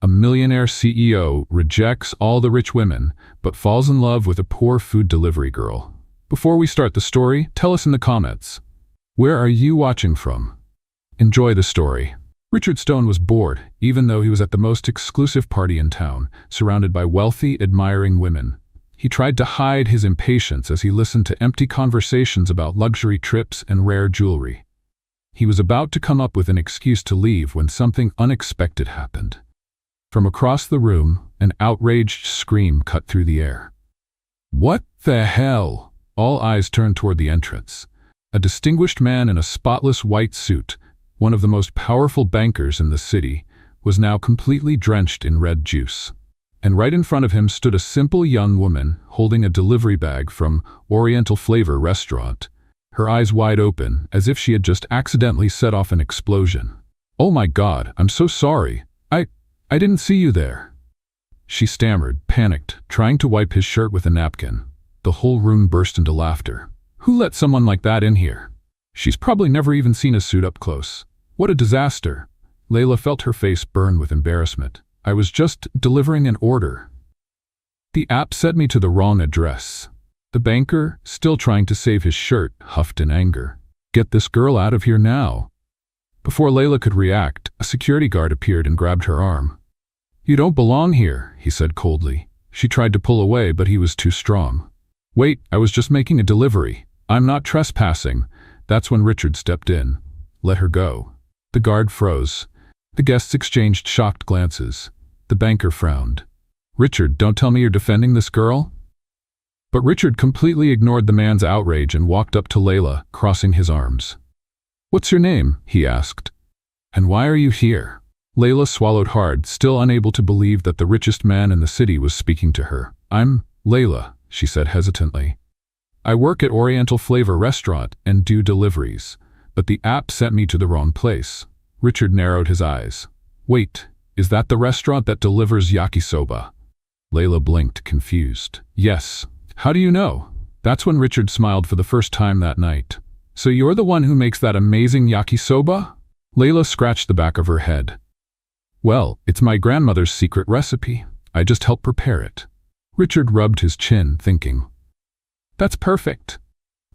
A millionaire CEO rejects all the rich women, but falls in love with a poor food delivery girl. Before we start the story, tell us in the comments. Where are you watching from? Enjoy the story. Richard Stone was bored, even though he was at the most exclusive party in town, surrounded by wealthy, admiring women. He tried to hide his impatience as he listened to empty conversations about luxury trips and rare jewelry. He was about to come up with an excuse to leave when something unexpected happened. From across the room, an outraged scream cut through the air. What the hell? All eyes turned toward the entrance. A distinguished man in a spotless white suit, one of the most powerful bankers in the city, was now completely drenched in red juice. And right in front of him stood a simple young woman holding a delivery bag from Oriental Flavor Restaurant, her eyes wide open as if she had just accidentally set off an explosion. "Oh my God, I'm so sorry. I didn't see you there." She stammered, panicked, trying to wipe his shirt with a napkin. The whole room burst into laughter. Who let someone like that in here? She's probably never even seen a suit up close. What a disaster. Layla felt her face burn with embarrassment. "I was just delivering an order. The app sent me to the wrong address." The banker, still trying to save his shirt, huffed in anger. "Get this girl out of here now." Before Layla could react, a security guard appeared and grabbed her arm. "You don't belong here," he said coldly. She tried to pull away, but he was too strong. "Wait, I was just making a delivery. I'm not trespassing." That's when Richard stepped in. "Let her go." The guard froze. The guests exchanged shocked glances. The banker frowned. "Richard, don't tell me you're defending this girl?" But Richard completely ignored the man's outrage and walked up to Layla, crossing his arms. "What's your name?" he asked. "And why are you here?" Layla swallowed hard, still unable to believe that the richest man in the city was speaking to her. "I'm Layla," she said hesitantly. "I work at Oriental Flavor Restaurant and do deliveries, but the app sent me to the wrong place." Richard narrowed his eyes. "Wait, is that the restaurant that delivers yakisoba?" Layla blinked, confused. "Yes. How do you know?" That's when Richard smiled for the first time that night. "So you're the one who makes that amazing yakisoba?" Layla scratched the back of her head. "Well, it's my grandmother's secret recipe. I just help prepare it." Richard rubbed his chin, thinking. "That's perfect."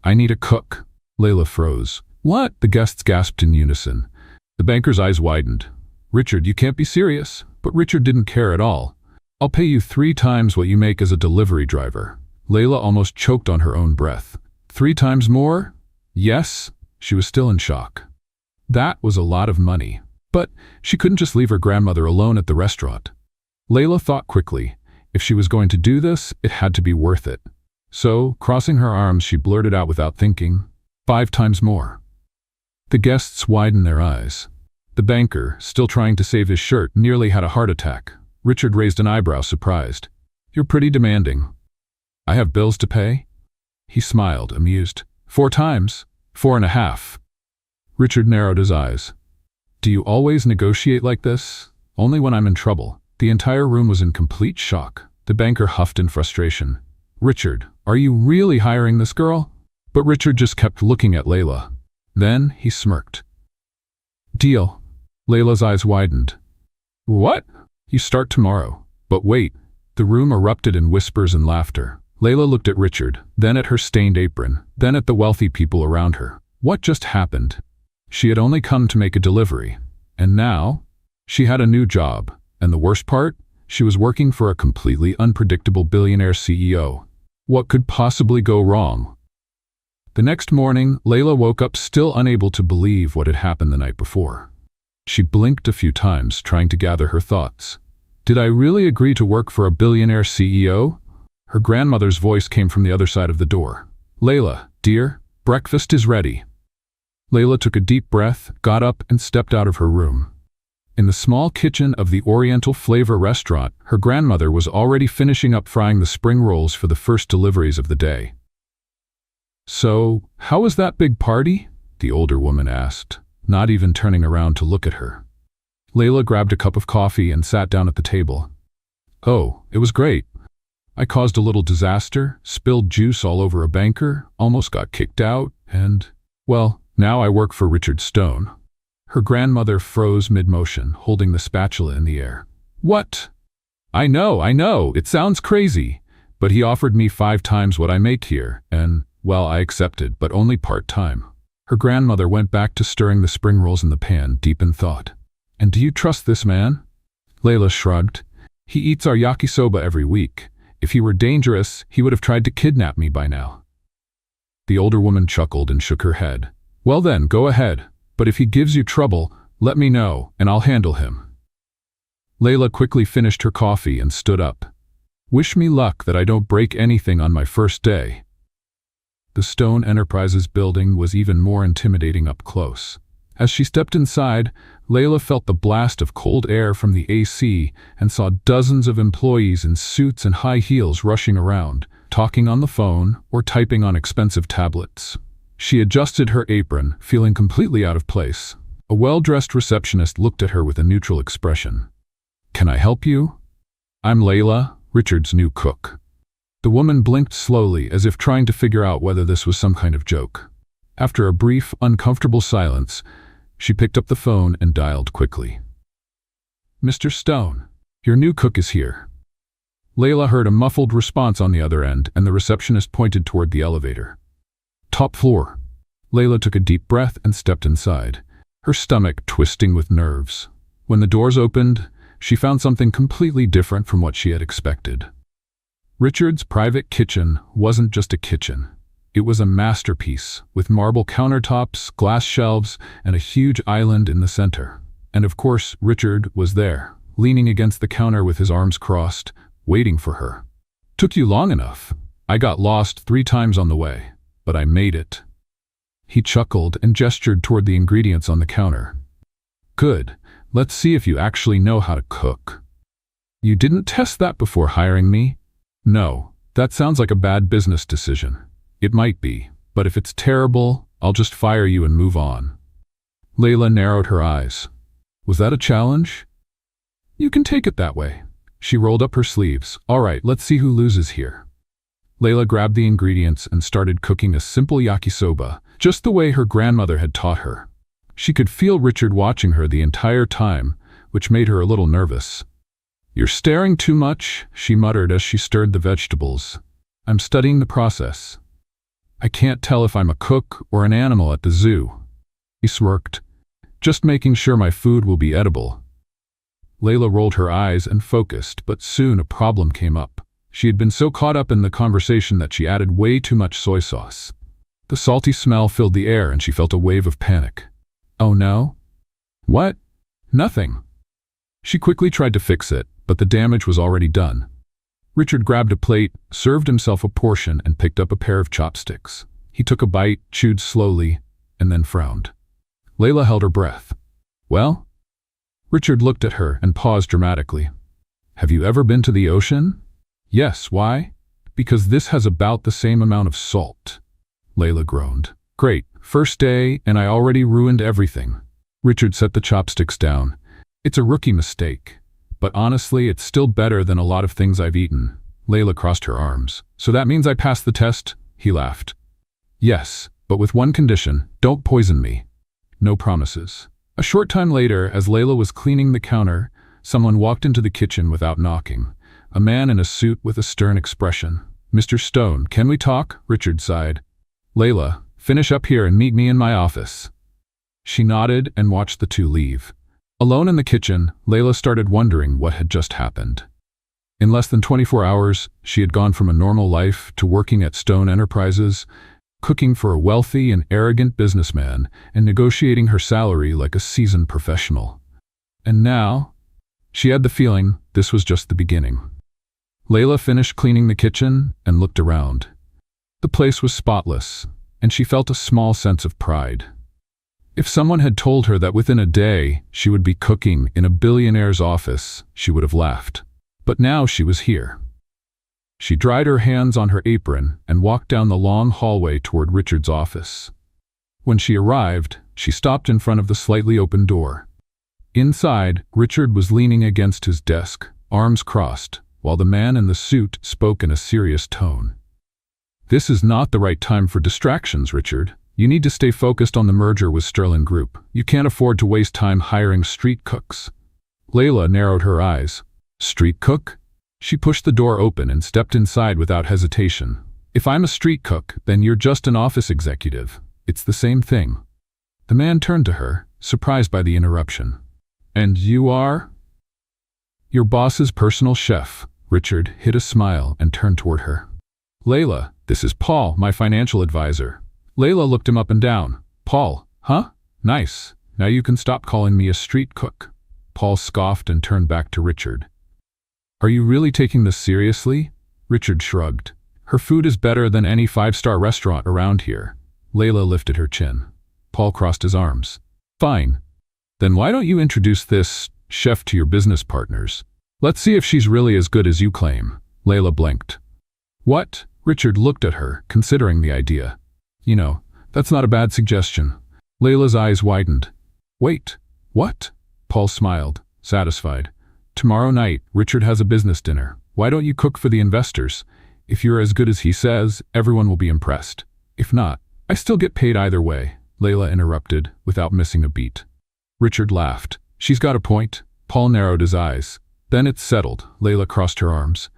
"I need a cook." Layla froze. "What?" The guests gasped in unison. The banker's eyes widened. "Richard, you can't be serious." But Richard didn't care at all. "I'll pay you 3 times what you make as a delivery driver." Layla almost choked on her own breath. 3 times more? Yes? She was still in shock. That was a lot of money. But she couldn't just leave her grandmother alone at the restaurant. Layla thought quickly. If she was going to do this, it had to be worth it. So, crossing her arms, she blurted out without thinking, 5 times more. The guests widened their eyes. The banker, still trying to save his shirt, nearly had a heart attack. Richard raised an eyebrow, surprised. "You're pretty demanding." "I have bills to pay?" He smiled, amused. 4 times? 4.5. Richard narrowed his eyes. "Do you always negotiate like this?" "Only when I'm in trouble." The entire room was in complete shock. The banker huffed in frustration. "Richard, are you really hiring this girl?" But Richard just kept looking at Layla. Then he smirked. "Deal." Layla's eyes widened. "What?" "You start tomorrow." "But wait." The room erupted in whispers and laughter. Layla looked at Richard, then at her stained apron, then at the wealthy people around her. What just happened? She had only come to make a delivery. And now? She had a new job. And the worst part? She was working for a completely unpredictable billionaire CEO. What could possibly go wrong? The next morning, Layla woke up still unable to believe what had happened the night before. She blinked a few times, trying to gather her thoughts. Did I really agree to work for a billionaire CEO? Her grandmother's voice came from the other side of the door. "Layla, dear, breakfast is ready." Layla took a deep breath, got up, and stepped out of her room. In the small kitchen of the Oriental Flavor Restaurant, her grandmother was already finishing up frying the spring rolls for the first deliveries of the day. "So, how was that big party?" the older woman asked, not even turning around to look at her. Layla grabbed a cup of coffee and sat down at the table. "Oh, it was great. I caused a little disaster, spilled juice all over a banker, almost got kicked out, and, well, now I work for Richard Stone." Her grandmother froze mid-motion, holding the spatula in the air. What? I know, it sounds crazy, but he offered me 5 times what I make here, and, well, I accepted, but only part-time. Her grandmother went back to stirring the spring rolls in the pan, deep in thought. And do you trust this man? Layla shrugged. He eats our yakisoba every week. If he were dangerous, he would have tried to kidnap me by now. The older woman chuckled and shook her head. Well then, go ahead, but if he gives you trouble, let me know, and I'll handle him. Layla quickly finished her coffee and stood up. Wish me luck that I don't break anything on my first day. The Stone Enterprises building was even more intimidating up close. As she stepped inside, Layla felt the blast of cold air from the AC and saw dozens of employees in suits and high heels rushing around, talking on the phone or typing on expensive tablets. She adjusted her apron, feeling completely out of place. A well-dressed receptionist looked at her with a neutral expression. Can I help you? I'm Layla, Richard's new cook. The woman blinked slowly, as if trying to figure out whether this was some kind of joke. After a brief, uncomfortable silence, she picked up the phone and dialed quickly. Mr. Stone, your new cook is here. Layla heard a muffled response on the other end, and the receptionist pointed toward the elevator. Top floor. Layla took a deep breath and stepped inside, her stomach twisting with nerves. When the doors opened, she found something completely different from what she had expected. Richard's private kitchen wasn't just a kitchen. It was a masterpiece, with marble countertops, glass shelves, and a huge island in the center. And of course, Richard was there, leaning against the counter with his arms crossed, waiting for her. Took you long enough. I got lost 3 times on the way, but I made it. He chuckled and gestured toward the ingredients on the counter. Good. Let's see if you actually know how to cook. You didn't test that before hiring me? No, that sounds like a bad business decision. It might be, but if it's terrible, I'll just fire you and move on. Layla narrowed her eyes. Was that a challenge? You can take it that way. She rolled up her sleeves. All right, let's see who loses here. Layla grabbed the ingredients and started cooking a simple yakisoba, just the way her grandmother had taught her. She could feel Richard watching her the entire time, which made her a little nervous. You're staring too much, she muttered as she stirred the vegetables. I'm studying the process. I can't tell if I'm a cook or an animal at the zoo. He smirked. Just making sure my food will be edible. Layla rolled her eyes and focused, but soon a problem came up. She had been so caught up in the conversation that she added way too much soy sauce. The salty smell filled the air and she felt a wave of panic. Oh no? What? Nothing. She quickly tried to fix it, but the damage was already done. Richard grabbed a plate, served himself a portion, and picked up a pair of chopsticks. He took a bite, chewed slowly, and then frowned. Layla held her breath. Well? Richard looked at her and paused dramatically. Have you ever been to the ocean? Yes, why? Because this has about the same amount of salt. Layla groaned. Great, first day, and I already ruined everything. Richard set the chopsticks down. It's a rookie mistake, but honestly, it's still better than a lot of things I've eaten. Layla crossed her arms. So that means I passed the test? He laughed. Yes, but with one condition, don't poison me. No promises. A short time later, as Layla was cleaning the counter, someone walked into the kitchen without knocking. A man in a suit with a stern expression. Mr. Stone, can we talk? Richard sighed. Layla, finish up here and meet me in my office. She nodded and watched the two leave. Alone in the kitchen, Layla started wondering what had just happened. In less than 24 hours, she had gone from a normal life to working at Stone Enterprises, cooking for a wealthy and arrogant businessman, and negotiating her salary like a seasoned professional. And now, she had the feeling this was just the beginning. Layla finished cleaning the kitchen and looked around. The place was spotless, and she felt a small sense of pride. If someone had told her that within a day she would be cooking in a billionaire's office, she would have laughed. But now she was here. She dried her hands on her apron and walked down the long hallway toward Richard's office. When she arrived, she stopped in front of the slightly open door. Inside, Richard was leaning against his desk, arms crossed, while the man in the suit spoke in a serious tone. This is not the right time for distractions, Richard. You need to stay focused on the merger with Sterling Group. You can't afford to waste time hiring street cooks. Layla narrowed her eyes. Street cook? She pushed the door open and stepped inside without hesitation. If I'm a street cook, then you're just an office executive. It's the same thing. The man turned to her, surprised by the interruption. And you are? Your boss's personal chef. Richard hid a smile and turned toward her. Layla, this is Paul, my financial advisor. Layla looked him up and down. Paul, huh? Nice. Now you can stop calling me a street cook. Paul scoffed and turned back to Richard. Are you really taking this seriously? Richard shrugged. Her food is better than any five-star restaurant around here. Layla lifted her chin. Paul crossed his arms. Fine. Then why don't you introduce this chef to your business partners? Let's see if she's really as good as you claim. Layla blinked. What? Richard looked at her, considering the idea. You know, that's not a bad suggestion. Layla's eyes widened. Wait, what? Paul smiled, satisfied. Tomorrow night, Richard has a business dinner. Why don't you cook for the investors? If you're as good as he says, everyone will be impressed. If not, I still get paid either way, Layla interrupted, without missing a beat. Richard laughed. She's got a point. Paul narrowed his eyes. Then it's settled. Layla crossed her arms.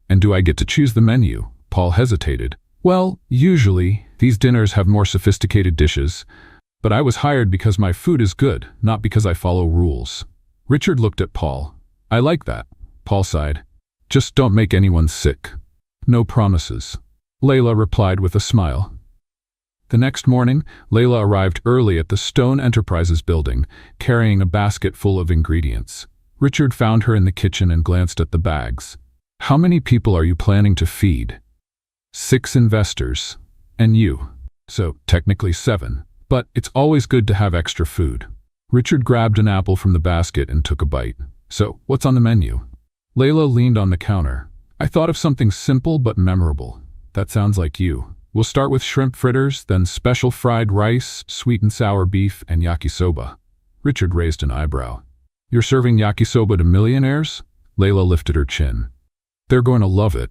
And do I get to choose the menu? Paul hesitated. Well, usually, these dinners have more sophisticated dishes, but I was hired because my food is good, not because I follow rules. Richard looked at Paul. I like that. Paul sighed. Just don't make anyone sick. No promises. Layla replied with a smile. The next morning, Layla arrived early at the Stone Enterprises building, carrying a basket full of ingredients. Richard found her in the kitchen and glanced at the bags. How many people are you planning to feed? 6 investors. And you. So, technically 7. But it's always good to have extra food. Richard grabbed an apple from the basket and took a bite. So, what's on the menu? Layla leaned on the counter. I thought of something simple but memorable. That sounds like you. We'll start with shrimp fritters, then special fried rice, sweet and sour beef, and yakisoba. Richard raised an eyebrow. You're serving yakisoba to millionaires? Layla lifted her chin. They're going to love it.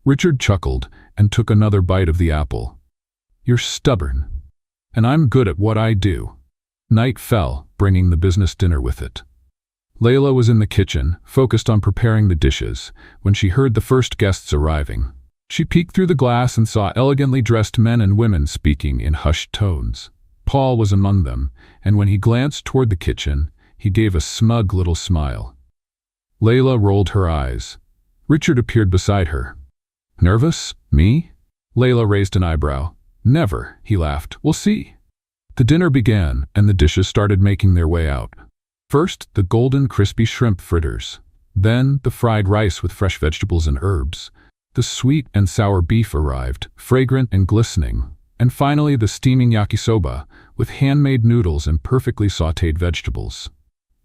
Richard chuckled and took another bite of the apple. You're stubborn. And I'm good at what I do. Night fell, bringing the business dinner with it. Layla was in the kitchen, focused on preparing the dishes, when she heard the first guests arriving. She peeked through the glass and saw elegantly dressed men and women speaking in hushed tones. Paul was among them, and when he glanced toward the kitchen, he gave a smug little smile. Layla rolled her eyes. Richard appeared beside her. Nervous? Me? Layla raised an eyebrow. Never, he laughed. We'll see. The dinner began, and the dishes started making their way out. First, the golden, crispy shrimp fritters. Then, the fried rice with fresh vegetables and herbs. The sweet and sour beef arrived, fragrant and glistening. And finally, the steaming yakisoba, with handmade noodles and perfectly sautéed vegetables.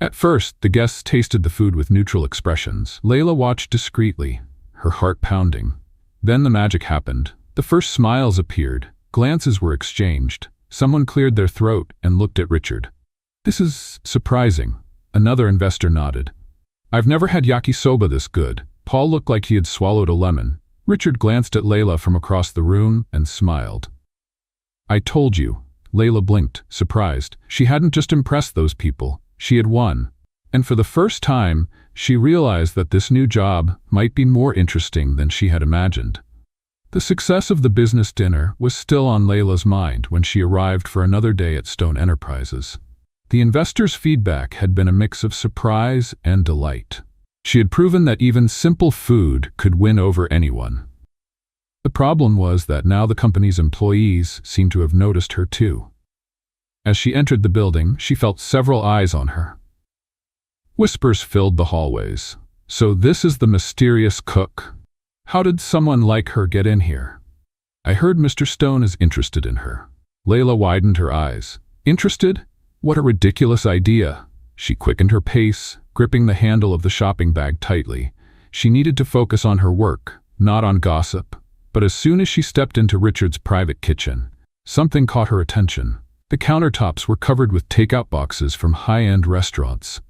At first, the guests tasted the food with neutral expressions. Layla watched discreetly, her heart pounding. Then the magic happened. The first smiles appeared. Glances were exchanged. Someone cleared their throat and looked at Richard. This is surprising. Another investor nodded. I've never had yakisoba this good. Paul looked like he had swallowed a lemon. Richard glanced at Layla from across the room and smiled. I told you. Layla blinked, surprised. She hadn't just impressed those people. She had won. And for the first time, she realized that this new job might be more interesting than she had imagined. The success of the business dinner was still on Layla's mind when she arrived for another day at Stone Enterprises. The investors' feedback had been a mix of surprise and delight. She had proven that even simple food could win over anyone. The problem was that now the company's employees seemed to have noticed her too. As she entered the building, she felt several eyes on her. Whispers filled the hallways. So this is the mysterious cook. How did someone like her get in here? I heard Mr. Stone is interested in her. Layla widened her eyes. Interested? What a ridiculous idea. She quickened her pace, gripping the handle of the shopping bag tightly. She needed to focus on her work, not on gossip. But as soon as she stepped into Richard's private kitchen, something caught her attention. The countertops were covered with takeout boxes from high-end restaurants.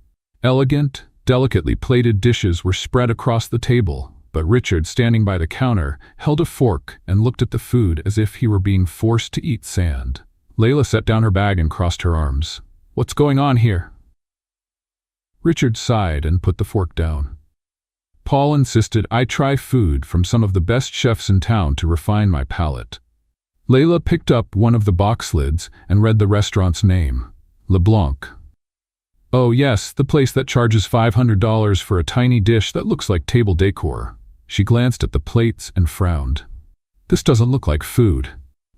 Elegant, delicately plated dishes were spread across the table, but Richard, standing by the counter, held a fork and looked at the food as if he were being forced to eat sand. Layla set down her bag and crossed her arms. What's going on here? Richard sighed and put the fork down. Paul insisted I try food from some of the best chefs in town to refine my palate. Layla picked up one of the box lids and read the restaurant's name, LeBlanc. Oh yes, the place that charges $500 for a tiny dish that looks like table decor. She glanced at the plates and frowned. This doesn't look like food.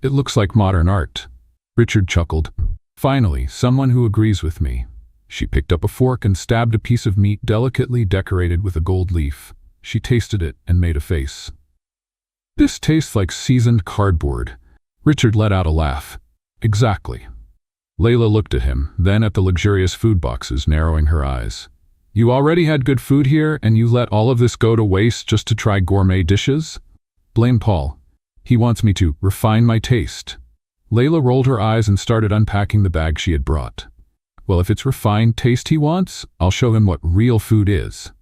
It looks like modern art. Richard chuckled. Finally, someone who agrees with me. She picked up a fork and stabbed a piece of meat delicately decorated with a gold leaf. She tasted it and made a face. This tastes like seasoned cardboard. Richard let out a laugh. Exactly. Layla looked at him, then at the luxurious food boxes, narrowing her eyes. You already had good food here, and you let all of this go to waste just to try gourmet dishes? Blame Paul. He wants me to refine my taste. Layla rolled her eyes and started unpacking the bag she had brought. Well, if it's refined taste he wants, I'll show him what real food is.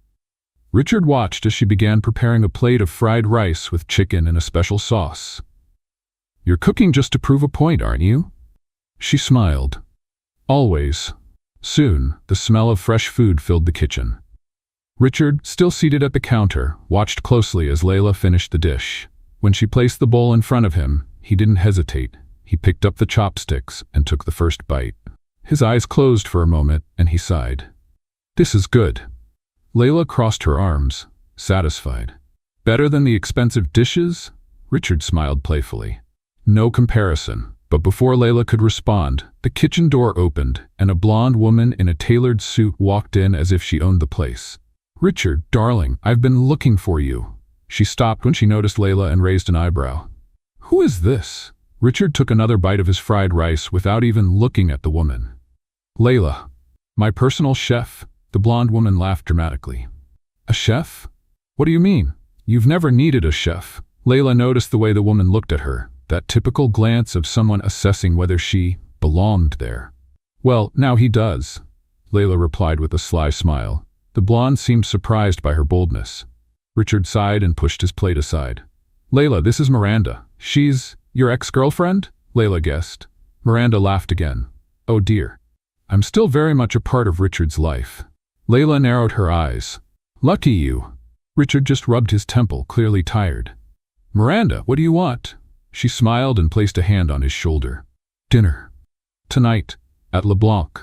Richard watched as she began preparing a plate of fried rice with chicken and a special sauce. You're cooking just to prove a point, aren't you? She smiled. Always. Soon, the smell of fresh food filled the kitchen. Richard, still seated at the counter, watched closely as Layla finished the dish. When she placed the bowl in front of him, he didn't hesitate. He picked up the chopsticks and took the first bite. His eyes closed for a moment, and he sighed. This is good. Layla crossed her arms, satisfied. Better than the expensive dishes? Richard smiled playfully. No comparison. But before Layla could respond, the kitchen door opened, and a blonde woman in a tailored suit walked in as if she owned the place. Richard, darling, I've been looking for you. She stopped when she noticed Layla and raised an eyebrow. Who is this? Richard took another bite of his fried rice without even looking at the woman. Layla, my personal chef. The blonde woman laughed dramatically. A chef? What do you mean? You've never needed a chef. Layla noticed the way the woman looked at her, that typical glance of someone assessing whether she belonged there. Well, now he does, Layla replied with a sly smile. The blonde seemed surprised by her boldness. Richard sighed and pushed his plate aside. Layla, this is Miranda. She's your ex-girlfriend? Layla guessed. Miranda laughed again. Oh dear. I'm still very much a part of Richard's life. Layla narrowed her eyes. Lucky you. Richard just rubbed his temple, clearly tired. Miranda, what do you want? She smiled and placed a hand on his shoulder. Dinner. Tonight, at LeBlanc.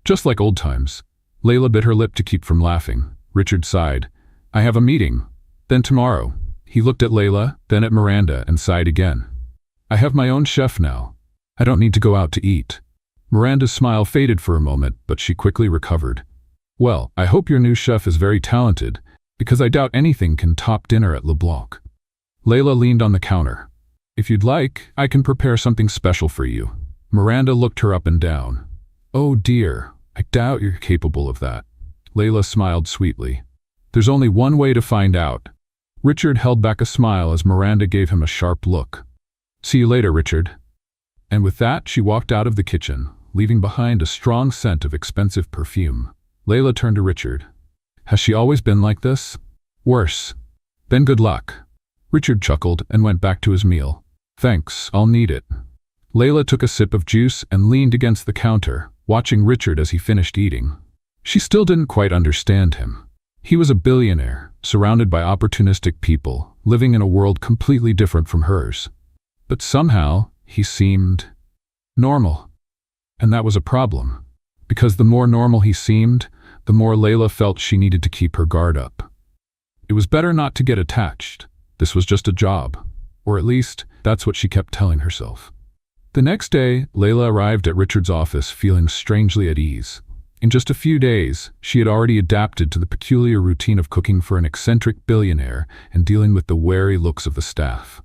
Just like old times. Layla bit her lip to keep from laughing. Richard sighed. I have a meeting. Then tomorrow. He looked at Layla, then at Miranda, and sighed again. I have my own chef now. I don't need to go out to eat. Miranda's smile faded for a moment, but she quickly recovered. Well, I hope your new chef is very talented, because I doubt anything can top dinner at LeBlanc. Layla leaned on the counter. If you'd like, I can prepare something special for you. Miranda looked her up and down. Oh dear, I doubt you're capable of that. Layla smiled sweetly. There's only one way to find out. Richard held back a smile as Miranda gave him a sharp look. See you later, Richard. And with that, she walked out of the kitchen, leaving behind a strong scent of expensive perfume. Layla turned to Richard. Has she always been like this? Worse. Then good luck. Richard chuckled and went back to his meal. Thanks, I'll need it. Layla took a sip of juice and leaned against the counter, watching Richard as he finished eating. She still didn't quite understand him. He was a billionaire, surrounded by opportunistic people, living in a world completely different from hers. But somehow, he seemed normal. And that was a problem. Because the more normal he seemed, the more Layla felt she needed to keep her guard up. It was better not to get attached. This was just a job. Or at least, that's what she kept telling herself. The next day, Layla arrived at Richard's office feeling strangely at ease. In just a few days, she had already adapted to the peculiar routine of cooking for an eccentric billionaire and dealing with the wary looks of the staff.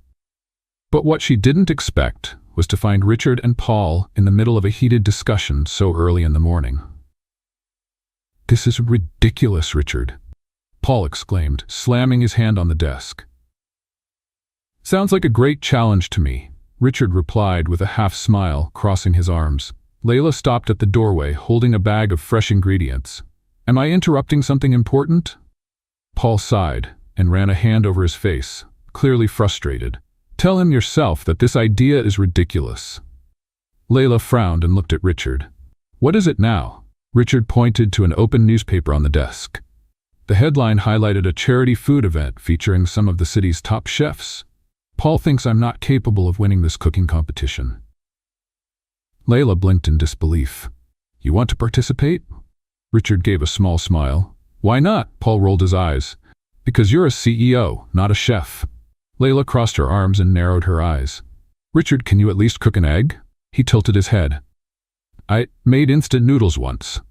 But what she didn't expect was to find Richard and Paul in the middle of a heated discussion so early in the morning. This is ridiculous, Richard, Paul exclaimed, slamming his hand on the desk. Sounds like a great challenge to me, Richard replied with a half-smile, crossing his arms. Layla stopped at the doorway, holding a bag of fresh ingredients. Am I interrupting something important? Paul sighed and ran a hand over his face, clearly frustrated. Tell him yourself that this idea is ridiculous. Layla frowned and looked at Richard. What is it now? Richard pointed to an open newspaper on the desk. The headline highlighted a charity food event featuring some of the city's top chefs. Paul thinks I'm not capable of winning this cooking competition. Layla blinked in disbelief. You want to participate? Richard gave a small smile. Why not? Paul rolled his eyes. Because you're a CEO, not a chef. Layla crossed her arms and narrowed her eyes. Richard, can you at least cook an egg? He tilted his head. I made instant noodles once.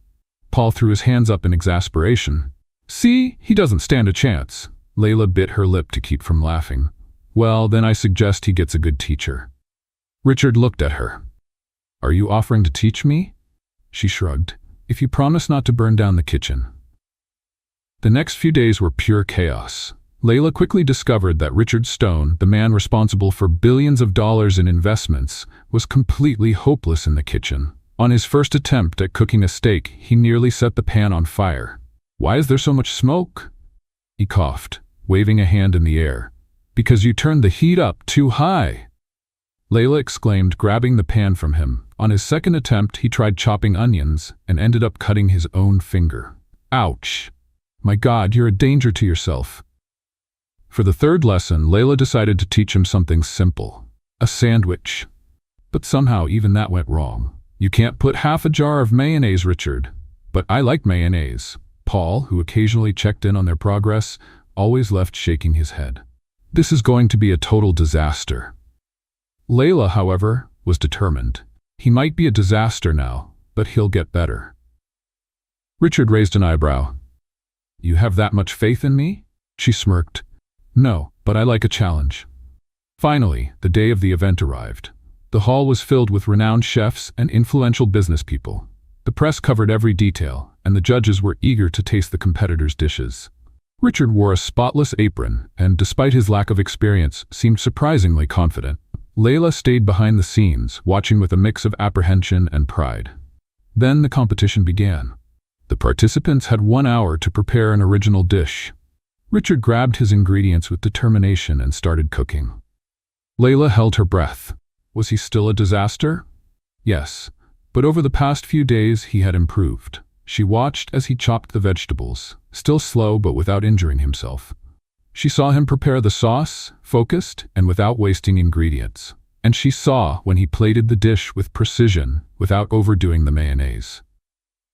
Paul threw his hands up in exasperation. See, he doesn't stand a chance. Layla bit her lip to keep from laughing. Well, then I suggest he gets a good teacher. Richard looked at her. Are you offering to teach me? She shrugged. If you promise not to burn down the kitchen. The next few days were pure chaos. Layla quickly discovered that Richard Stone, the man responsible for billions of dollars in investments, was completely hopeless in the kitchen. On his first attempt at cooking a steak, he nearly set the pan on fire. Why is there so much smoke? He coughed, waving a hand in the air. Because you turned the heat up too high. Layla exclaimed, grabbing the pan from him. On his second attempt, he tried chopping onions and ended up cutting his own finger. Ouch! My God, you're a danger to yourself. For the third lesson, Layla decided to teach him something simple. A sandwich. But somehow even that went wrong. You can't put half a jar of mayonnaise, Richard. But I like mayonnaise. Paul, who occasionally checked in on their progress, always left shaking his head. This is going to be a total disaster. Layla, however, was determined. He might be a disaster now, but he'll get better. Richard raised an eyebrow. You have that much faith in me? She smirked. No, but I like a challenge. Finally, the day of the event arrived. The hall was filled with renowned chefs and influential business people. The press covered every detail, and the judges were eager to taste the competitors' dishes. Richard wore a spotless apron, and despite his lack of experience, seemed surprisingly confident. Layla stayed behind the scenes, watching with a mix of apprehension and pride. Then the competition began. The participants had 1 hour to prepare an original dish. Richard grabbed his ingredients with determination and started cooking. Layla held her breath. Was he still a disaster? Yes, but over the past few days he had improved. She watched as he chopped the vegetables, still slow but without injuring himself. She saw him prepare the sauce, focused and without wasting ingredients. And she saw when he plated the dish with precision, without overdoing the mayonnaise.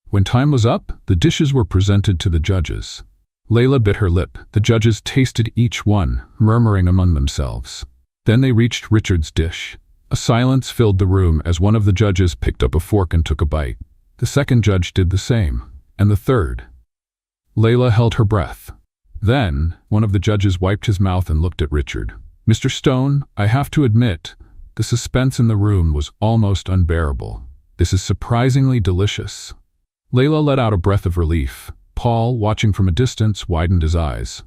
When time was up, the dishes were presented to the judges. Layla bit her lip. The judges tasted each one, murmuring among themselves. Then they reached Richard's dish. A silence filled the room as one of the judges picked up a fork and took a bite. The second judge did the same, and the third. Layla held her breath. Then, one of the judges wiped his mouth and looked at Richard. Mr. Stone, I have to admit, the suspense in the room was almost unbearable. This is surprisingly delicious. Layla let out a breath of relief. Paul, watching from a distance, widened his eyes.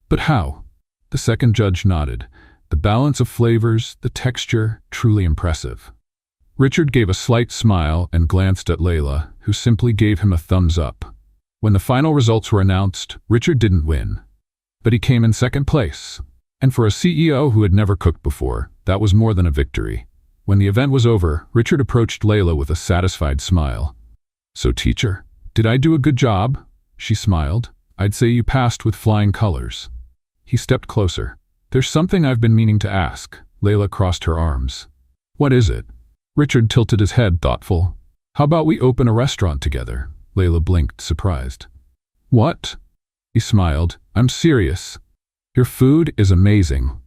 But how? The second judge nodded. The balance of flavors, the texture, truly impressive. Richard gave a slight smile and glanced at Layla, who simply gave him a thumbs up. When the final results were announced, Richard didn't win. But he came in second place. And for a CEO who had never cooked before, that was more than a victory. When the event was over, Richard approached Layla with a satisfied smile. So teacher, did I do a good job? She smiled. I'd say you passed with flying colors. He stepped closer. There's something I've been meaning to ask. Layla crossed her arms. What is it? Richard tilted his head, thoughtful. How about we open a restaurant together? Layla blinked, surprised. What? He smiled. I'm serious. Your food is amazing.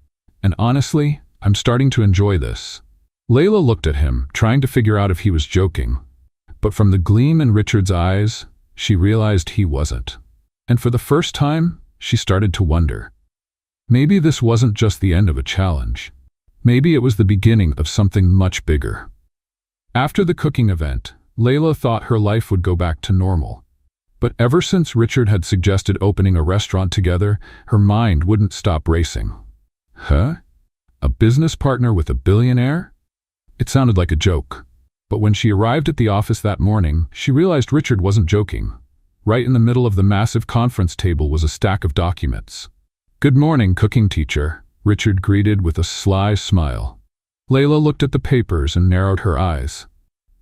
And honestly, I'm starting to enjoy this. Layla looked at him, trying to figure out if he was joking. But from the gleam in Richard's eyes, she realized he wasn't. And for the first time, she started to wonder. Maybe this wasn't just the end of a challenge. Maybe it was the beginning of something much bigger. After the cooking event, Layla thought her life would go back to normal. But ever since Richard had suggested opening a restaurant together, her mind wouldn't stop racing. Huh? A business partner with a billionaire? It sounded like a joke. But when she arrived at the office that morning, she realized Richard wasn't joking. Right in the middle of the massive conference table was a stack of documents. Good morning, cooking teacher, Richard greeted with a sly smile. Layla looked at the papers and narrowed her eyes.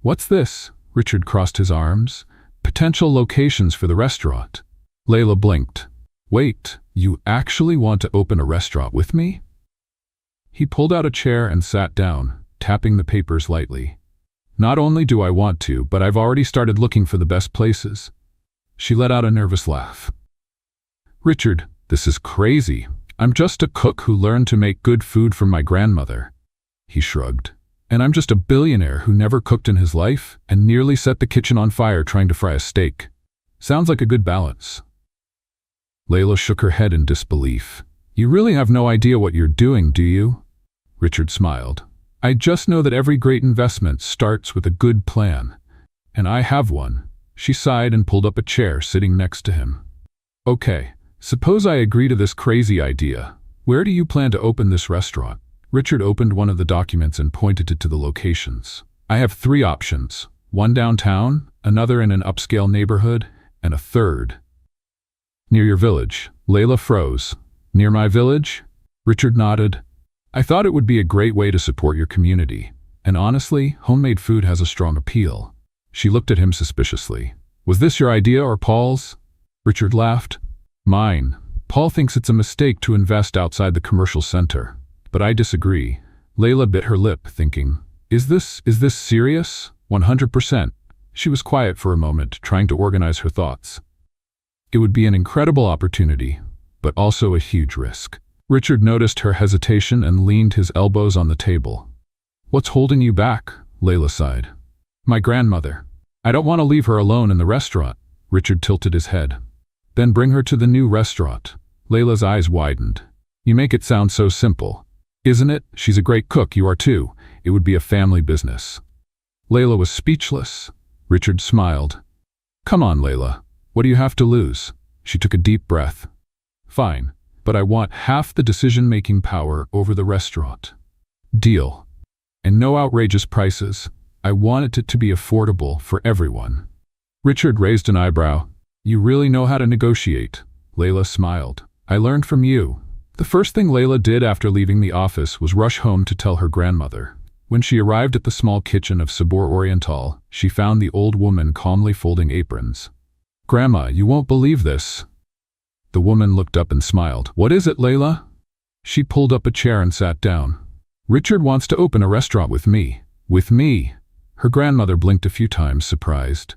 What's this? Richard crossed his arms. Potential locations for the restaurant. Layla blinked. Wait, you actually want to open a restaurant with me? He pulled out a chair and sat down, tapping the papers lightly. Not only do I want to, but I've already started looking for the best places. She let out a nervous laugh. Richard, this is crazy. I'm just a cook who learned to make good food from my grandmother. He shrugged. And I'm just a billionaire who never cooked in his life and nearly set the kitchen on fire trying to fry a steak. Sounds like a good balance. Layla shook her head in disbelief. You really have no idea what you're doing, do you? Richard smiled. I just know that every great investment starts with a good plan. And I have one. She sighed and pulled up a chair sitting next to him. Okay, suppose I agree to this crazy idea. Where do you plan to open this restaurant? Richard opened one of the documents and pointed it to the locations. I have 3 options. One downtown, another in an upscale neighborhood, and a third near your village. Layla froze. Near my village? Richard nodded. I thought it would be a great way to support your community. And honestly, homemade food has a strong appeal. She looked at him suspiciously. Was this your idea or Paul's? Richard laughed. Mine. Paul thinks it's a mistake to invest outside the commercial center. But I disagree. Layla bit her lip, thinking, Is this serious? 100%. She was quiet for a moment, trying to organize her thoughts. It would be an incredible opportunity, but also a huge risk. Richard noticed her hesitation and leaned his elbows on the table. What's holding you back? Layla sighed. My grandmother. I don't want to leave her alone in the restaurant. Richard tilted his head. Then bring her to the new restaurant. Layla's eyes widened. You make it sound so simple. Isn't it? She's a great cook, you are too. It would be a family business. Layla was speechless. Richard smiled. Come on, Layla. What do you have to lose? She took a deep breath. Fine, but I want half the decision-making power over the restaurant. Deal. And no outrageous prices. I wanted it to be affordable for everyone. Richard raised an eyebrow. You really know how to negotiate. Layla smiled. I learned from you. The first thing Layla did after leaving the office was rush home to tell her grandmother. When she arrived at the small kitchen of Sabor Oriental, she found the old woman calmly folding aprons. Grandma, you won't believe this. The woman looked up and smiled. What is it, Layla? She pulled up a chair and sat down. Richard wants to open a restaurant with me. With me? Her grandmother blinked a few times, surprised.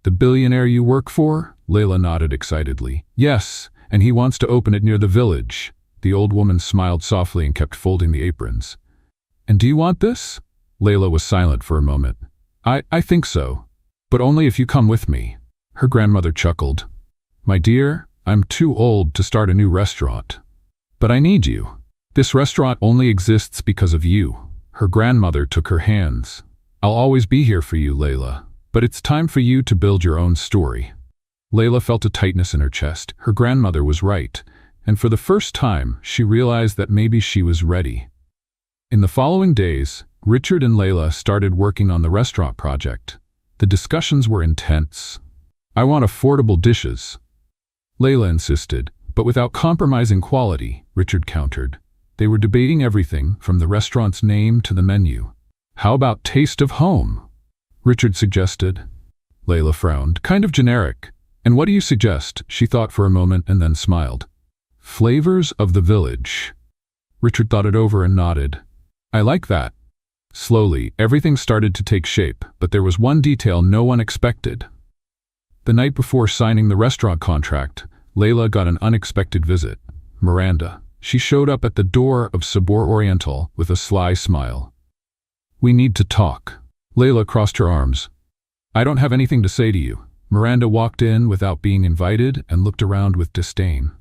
The billionaire you work for? Layla nodded excitedly. Yes, and he wants to open it near the village. The old woman smiled softly and kept folding the aprons. And do you want this? Layla was silent for a moment. I think so. But only if you come with me. Her grandmother chuckled. My dear, I'm too old to start a new restaurant. But I need you. This restaurant only exists because of you. Her grandmother took her hands. I'll always be here for you, Layla. But it's time for you to build your own story. Layla felt a tightness in her chest. Her grandmother was right. And for the first time, she realized that maybe she was ready. In the following days, Richard and Layla started working on the restaurant project. The discussions were intense. I want affordable dishes. Layla insisted, but without compromising quality, Richard countered. They were debating everything from the restaurant's name to the menu. How about taste of home? Richard suggested. Layla frowned. Kind of generic. And what do you suggest? She thought for a moment and then smiled. Flavors of the village. Richard thought it over and nodded. I like that. Slowly, everything started to take shape, but there was one detail no one expected. The night before signing the restaurant contract, Layla got an unexpected visit. Miranda. She showed up at the door of Sabor Oriental with a sly smile. We need to talk. Layla crossed her arms. I don't have anything to say to you. Miranda walked in without being invited and looked around with disdain.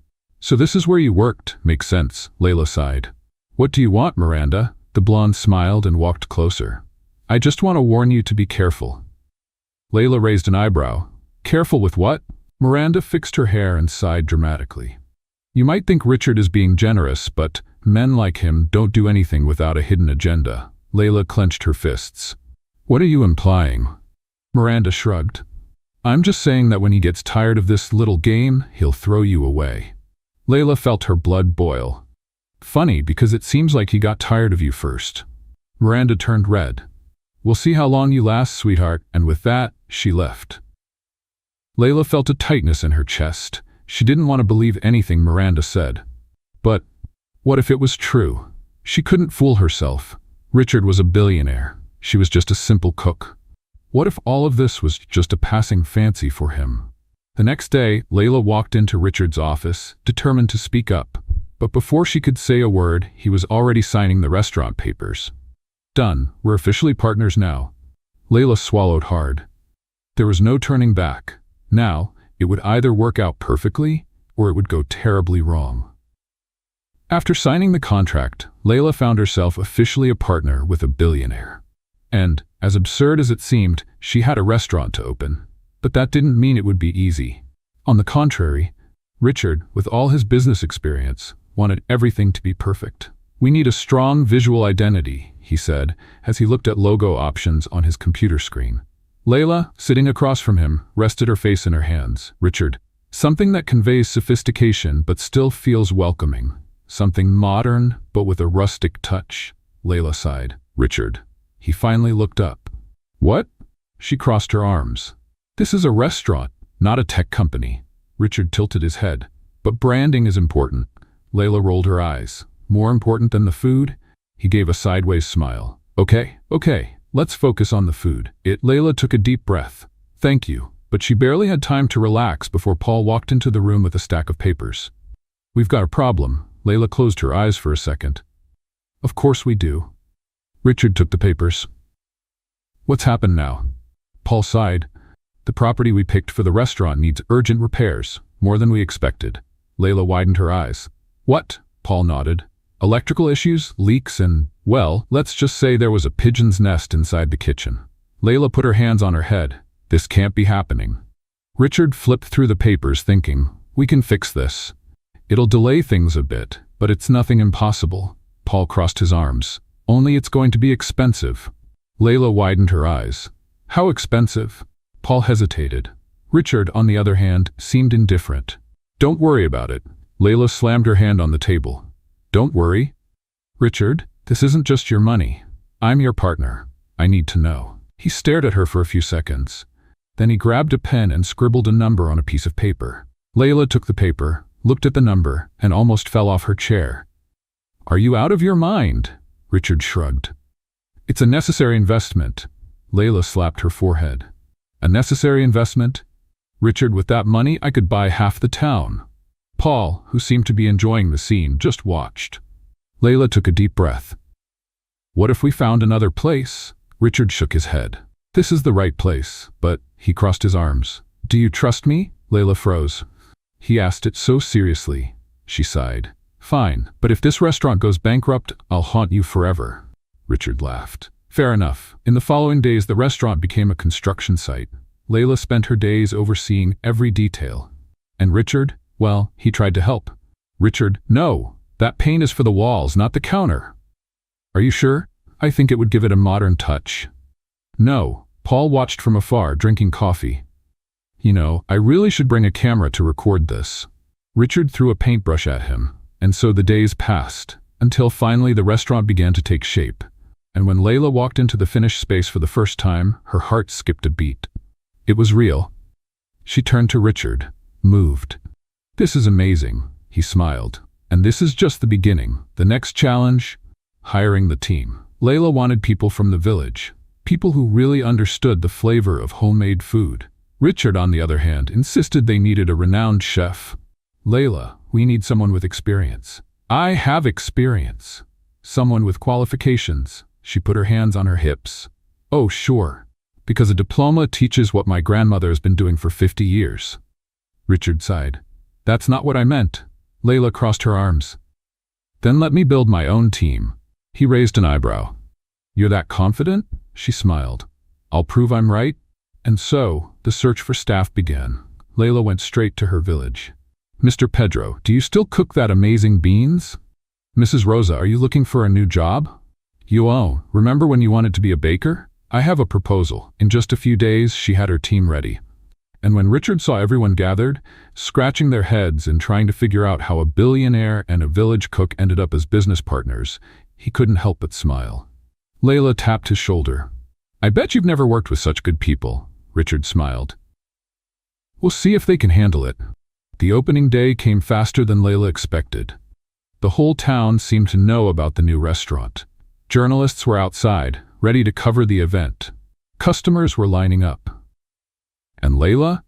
So this is where you worked. Makes sense, Layla sighed. What do you want, Miranda? The blonde smiled and walked closer. I just want to warn you to be careful. Layla raised an eyebrow. Careful with what? Miranda fixed her hair and sighed dramatically. You might think Richard is being generous, but men like him don't do anything without a hidden agenda. Layla clenched her fists. What are you implying? Miranda shrugged. I'm just saying that when he gets tired of this little game, he'll throw you away. Layla felt her blood boil. Funny, because it seems like he got tired of you first. Miranda turned red. We'll see how long you last, sweetheart, and with that, she left. Layla felt a tightness in her chest, She didn't want to believe anything Miranda said. But what if it was true? She couldn't fool herself. Richard was a billionaire. She was just a simple cook. What if all of this was just a passing fancy for him? The next day, Layla walked into Richard's office, determined to speak up. But before she could say a word, he was already signing the restaurant papers. Done. We're officially partners now. Layla swallowed hard. There was no turning back. Now, it would either work out perfectly, or it would go terribly wrong. After signing the contract, Layla found herself officially a partner with a billionaire. And, as absurd as it seemed, she had a restaurant to open. But that didn't mean it would be easy. On the contrary, Richard, with all his business experience, wanted everything to be perfect. "We need a strong visual identity," he said, as he looked at logo options on his computer screen. Layla, sitting across from him, rested her face in her hands. "Richard, something that conveys sophistication but still feels welcoming. Something modern, but with a rustic touch." Layla sighed. "Richard." He finally looked up. "What?" She crossed her arms. "This is a restaurant, not a tech company." Richard tilted his head. "But branding is important." Layla rolled her eyes. "More important than the food?" He gave a sideways smile. Okay, let's focus on the food." Layla took a deep breath. "Thank you." But she barely had time to relax before Paul walked into the room with a stack of papers. "We've got a problem." Layla closed her eyes for a second. "Of course we do." Richard took the papers. "What's happened now?" Paul sighed. "The property we picked for the restaurant needs urgent repairs, more than we expected." Layla widened her eyes. "What?" Paul nodded. "Electrical issues, leaks, and, well, let's just say there was a pigeon's nest inside the kitchen." Layla put her hands on her head. "This can't be happening." Richard flipped through the papers thinking, "We can fix this. It'll delay things a bit, but it's nothing impossible." Paul crossed his arms. "Only it's going to be expensive." Layla widened her eyes. "How expensive?" Paul hesitated. Richard, on the other hand, seemed indifferent. "Don't worry about it." Layla slammed her hand on the table. "Don't worry?" "Richard, this isn't just your money. I'm your partner. I need to know." He stared at her for a few seconds. Then he grabbed a pen and scribbled a number on a piece of paper. Layla took the paper, looked at the number, and almost fell off her chair. "Are you out of your mind?" Richard shrugged. "It's a necessary investment." Layla slapped her forehead. "A necessary investment?" "Richard, with that money, I could buy half the town." Paul, who seemed to be enjoying the scene, just watched. Layla took a deep breath. "What if we found another place?" Richard shook his head. "This is the right place, but," he crossed his arms. "Do you trust me?" Layla froze. He asked it so seriously. She sighed. "Fine, but if this restaurant goes bankrupt, I'll haunt you forever." Richard laughed. "Fair enough." In the following days, the restaurant became a construction site. Layla spent her days overseeing every detail. And Richard, well, he tried to help. "Richard, no, that paint is for the walls, not the counter." "Are you sure? I think it would give it a modern touch." "No." Paul watched from afar, drinking coffee. "You know, I really should bring a camera to record this." Richard threw a paintbrush at him, and so the days passed, until finally the restaurant began to take shape. And when Layla walked into the finished space for the first time, her heart skipped a beat. It was real. She turned to Richard, moved. "This is amazing," he smiled. "And this is just the beginning. The next challenge? Hiring the team." Layla wanted people from the village, people who really understood the flavor of homemade food. Richard, on the other hand, insisted they needed a renowned chef. "Layla, we need someone with experience." "I have experience." "Someone with qualifications." She put her hands on her hips. "Oh, sure. Because a diploma teaches what my grandmother has been doing for 50 years. Richard sighed. "That's not what I meant." Layla crossed her arms. "Then let me build my own team." He raised an eyebrow. "You're that confident?" She smiled. "I'll prove I'm right." And so, the search for staff began. Layla went straight to her village. "Mr. Pedro, do you still cook that amazing beans?" "Mrs. Rosa, are you looking for a new job?" "You remember when you wanted to be a baker? I have a proposal." In just a few days, she had her team ready. And when Richard saw everyone gathered, scratching their heads and trying to figure out how a billionaire and a village cook ended up as business partners, he couldn't help but smile. Layla tapped his shoulder. "I bet you've never worked with such good people." Richard smiled. "We'll see if they can handle it." The opening day came faster than Layla expected. The whole town seemed to know about the new restaurant. Journalists were outside, ready to cover the event. Customers were lining up. And Layla?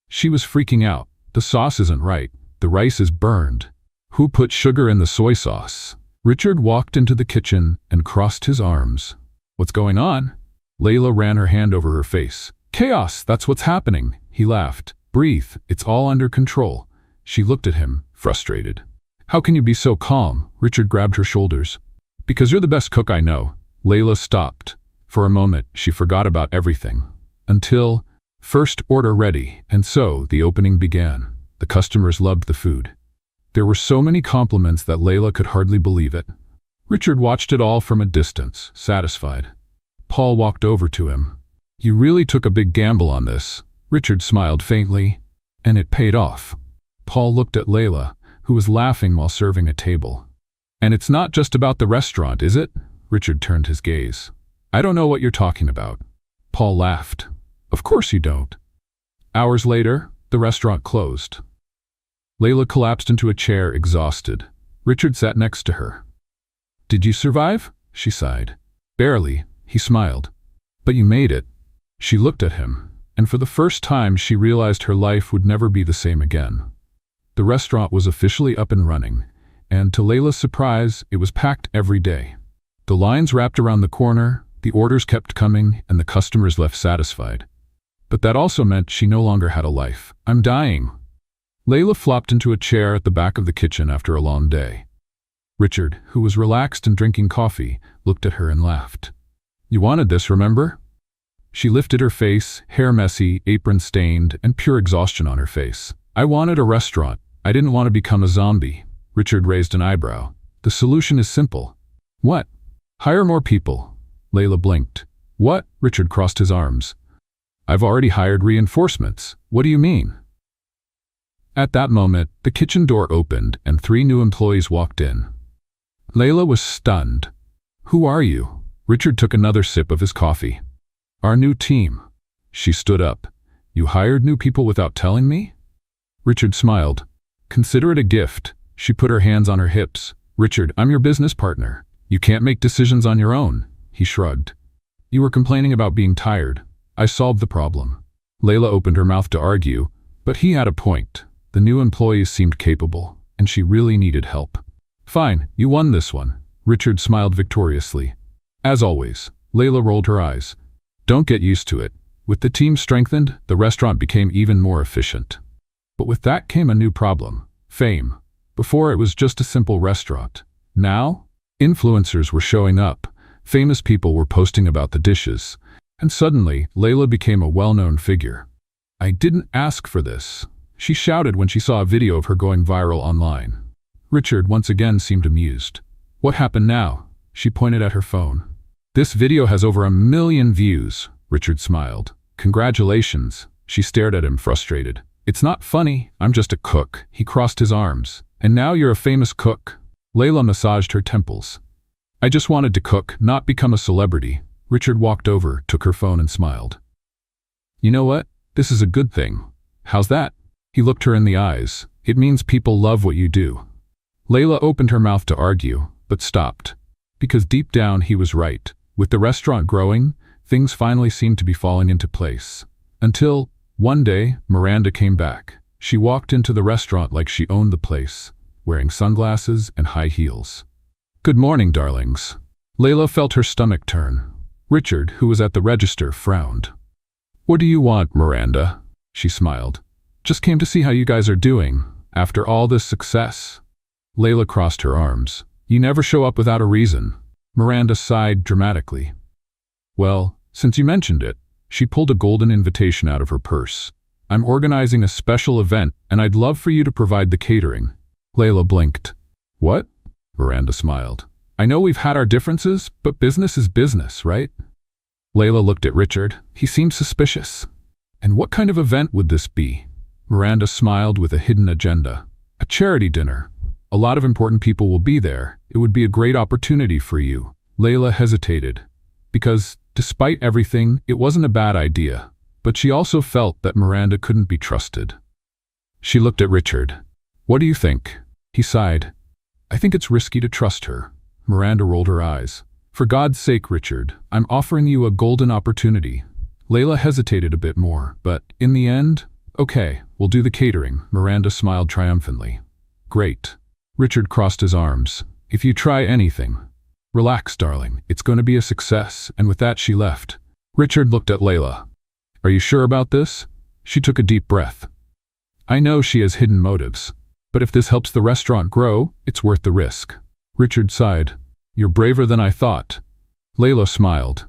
She was freaking out. The sauce isn't right. The rice is burned. Who put sugar in the soy sauce? Richard walked into the kitchen and crossed his arms. What's going on? Layla ran her hand over her face. Chaos, that's what's happening. He laughed. Breathe, it's all under control. She looked at him, frustrated. How can you be so calm? Richard grabbed her shoulders. Because you're the best cook I know. Layla stopped. For a moment, she forgot about everything. Until, first order ready, and so the opening began. The customers loved the food. There were so many compliments that Layla could hardly believe it. Richard watched it all from a distance, satisfied. Paul walked over to him. You really took a big gamble on this. Richard smiled faintly, and it paid off. Paul looked at Layla, who was laughing while serving a table. And it's not just about the restaurant, is it? Richard turned his gaze. I don't know what you're talking about. Paul laughed. Of course you don't. Hours later, the restaurant closed. Layla collapsed into a chair, exhausted. Richard sat next to her. Did you survive? She sighed. Barely, he smiled. But you made it. She looked at him, and for the first time she realized her life would never be the same again. The restaurant was officially up and running, and to Layla's surprise, it was packed every day. The lines wrapped around the corner, the orders kept coming, and the customers left satisfied. But that also meant she no longer had a life. I'm dying. Layla flopped into a chair at the back of the kitchen after a long day. Richard, who was relaxed and drinking coffee, looked at her and laughed. You wanted this, remember? She lifted her face, hair messy, apron stained, and pure exhaustion on her face. I wanted a restaurant. I didn't want to become a zombie. Richard raised an eyebrow. The solution is simple. What? Hire more people. Layla blinked. What? Richard crossed his arms. I've already hired reinforcements. What do you mean? At that moment, the kitchen door opened and 3 new employees walked in. Layla was stunned. Who are you? Richard took another sip of his coffee. Our new team. She stood up. You hired new people without telling me? Richard smiled. Consider it a gift. She put her hands on her hips. Richard, I'm your business partner. You can't make decisions on your own. He shrugged. You were complaining about being tired. I solved the problem. Layla opened her mouth to argue, but he had a point. The new employees seemed capable, and she really needed help. Fine, you won this one. Richard smiled victoriously. As always, Layla rolled her eyes. Don't get used to it. With the team strengthened, the restaurant became even more efficient. But with that came a new problem. Fame. Before it was just a simple restaurant. Now, influencers were showing up. Famous people were posting about the dishes. And suddenly, Layla became a well-known figure. I didn't ask for this. She shouted when she saw a video of her going viral online. Richard once again seemed amused. What happened now? She pointed at her phone. This video has over 1 million views. Richard smiled. Congratulations. She stared at him, frustrated. It's not funny. I'm just a cook. He crossed his arms. And now you're a famous cook. Layla massaged her temples. I just wanted to cook, not become a celebrity. Richard walked over, took her phone and smiled. You know what? This is a good thing. How's that? He looked her in the eyes. It means people love what you do. Layla opened her mouth to argue, but stopped. Because deep down he was right. With the restaurant growing, things finally seemed to be falling into place. Until, one day, Miranda came back. She walked into the restaurant like she owned the place, wearing sunglasses and high heels. Good morning, darlings. Layla felt her stomach turn. Richard, who was at the register, frowned. What do you want, Miranda? She smiled. Just came to see how you guys are doing, after all this success. Layla crossed her arms. You never show up without a reason. Miranda sighed dramatically. Well, since you mentioned it, she pulled a golden invitation out of her purse. I'm organizing a special event, and I'd love for you to provide the catering. Layla blinked. What? Miranda smiled. I know we've had our differences, but business is business, right? Layla looked at Richard. He seemed suspicious. And what kind of event would this be? Miranda smiled with a hidden agenda. A charity dinner. A lot of important people will be there. It would be a great opportunity for you. Layla hesitated. Because, despite everything, it wasn't a bad idea. But she also felt that Miranda couldn't be trusted. She looked at Richard. What do you think? He sighed. I think it's risky to trust her. Miranda rolled her eyes. For God's sake, Richard, I'm offering you a golden opportunity. Layla hesitated a bit more, but in the end, okay, we'll do the catering. Miranda smiled triumphantly. Great. Richard crossed his arms. If you try anything, relax, darling. It's going to be a success. And with that, she left. Richard looked at Layla. Are you sure about this? She took a deep breath. I know she has hidden motives, but if this helps the restaurant grow, it's worth the risk. Richard sighed. You're braver than I thought. Layla smiled.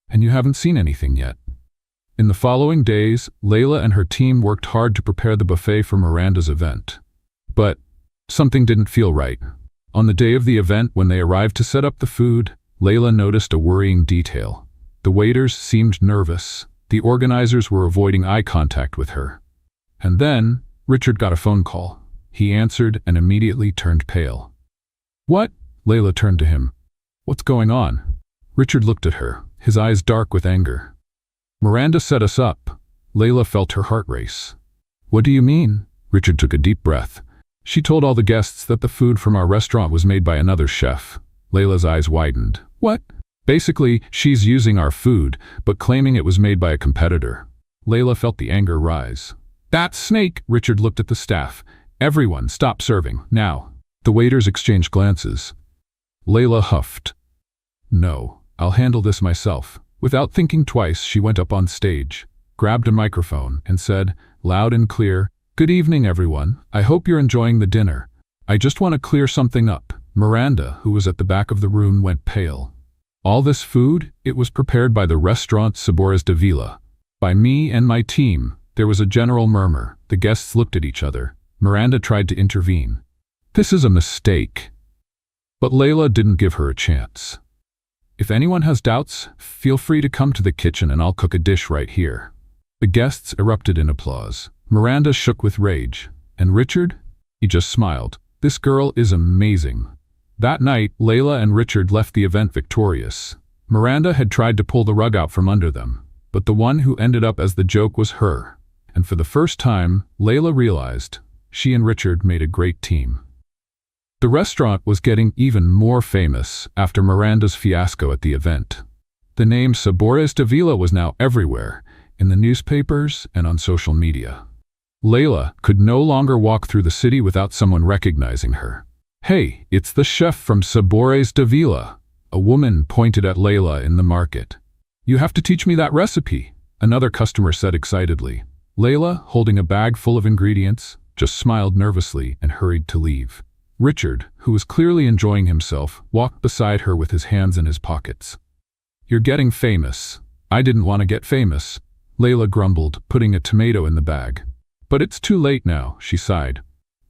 And you haven't seen anything yet. In the following days, Layla and her team worked hard to prepare the buffet for Miranda's event. But something didn't feel right. On the day of the event, when they arrived to set up the food, Layla noticed a worrying detail. The waiters seemed nervous. The organizers were avoiding eye contact with her. And then, Richard got a phone call. He answered and immediately turned pale. What? Layla turned to him. What's going on? Richard looked at her, his eyes dark with anger. Miranda set us up. Layla felt her heart race. What do you mean? Richard took a deep breath. She told all the guests that the food from our restaurant was made by another chef. Layla's eyes widened. What? Basically, she's using our food, but claiming it was made by a competitor. Layla felt the anger rise. That snake! Richard looked at the staff. Everyone, stop serving, now. The waiters exchanged glances. Layla huffed. No, I'll handle this myself. Without thinking twice, she went up on stage, grabbed a microphone, and said, loud and clear, Good evening, everyone. I hope you're enjoying the dinner. I just want to clear something up. Miranda, who was at the back of the room, went pale. All this food, it was prepared by the restaurant Sabores de Vila. By me and my team. There was a general murmur. The guests looked at each other. Miranda tried to intervene. This is a mistake. But Layla didn't give her a chance. If anyone has doubts, feel free to come to the kitchen and I'll cook a dish right here. The guests erupted in applause. Miranda shook with rage. And Richard? He just smiled. This girl is amazing. That night, Layla and Richard left the event victorious. Miranda had tried to pull the rug out from under them, but the one who ended up as the joke was her. And for the first time, Layla realized she and Richard made a great team. The restaurant was getting even more famous after Miranda's fiasco at the event. The name Sabores de Vila was now everywhere, in the newspapers and on social media. Layla could no longer walk through the city without someone recognizing her. Hey, it's the chef from Sabores de Vila. A woman pointed at Layla in the market. You have to teach me that recipe, another customer said excitedly. Layla, holding a bag full of ingredients, just smiled nervously and hurried to leave. Richard, who was clearly enjoying himself, walked beside her with his hands in his pockets. You're getting famous. I didn't want to get famous, Layla grumbled, putting a tomato in the bag. But it's too late now, she sighed.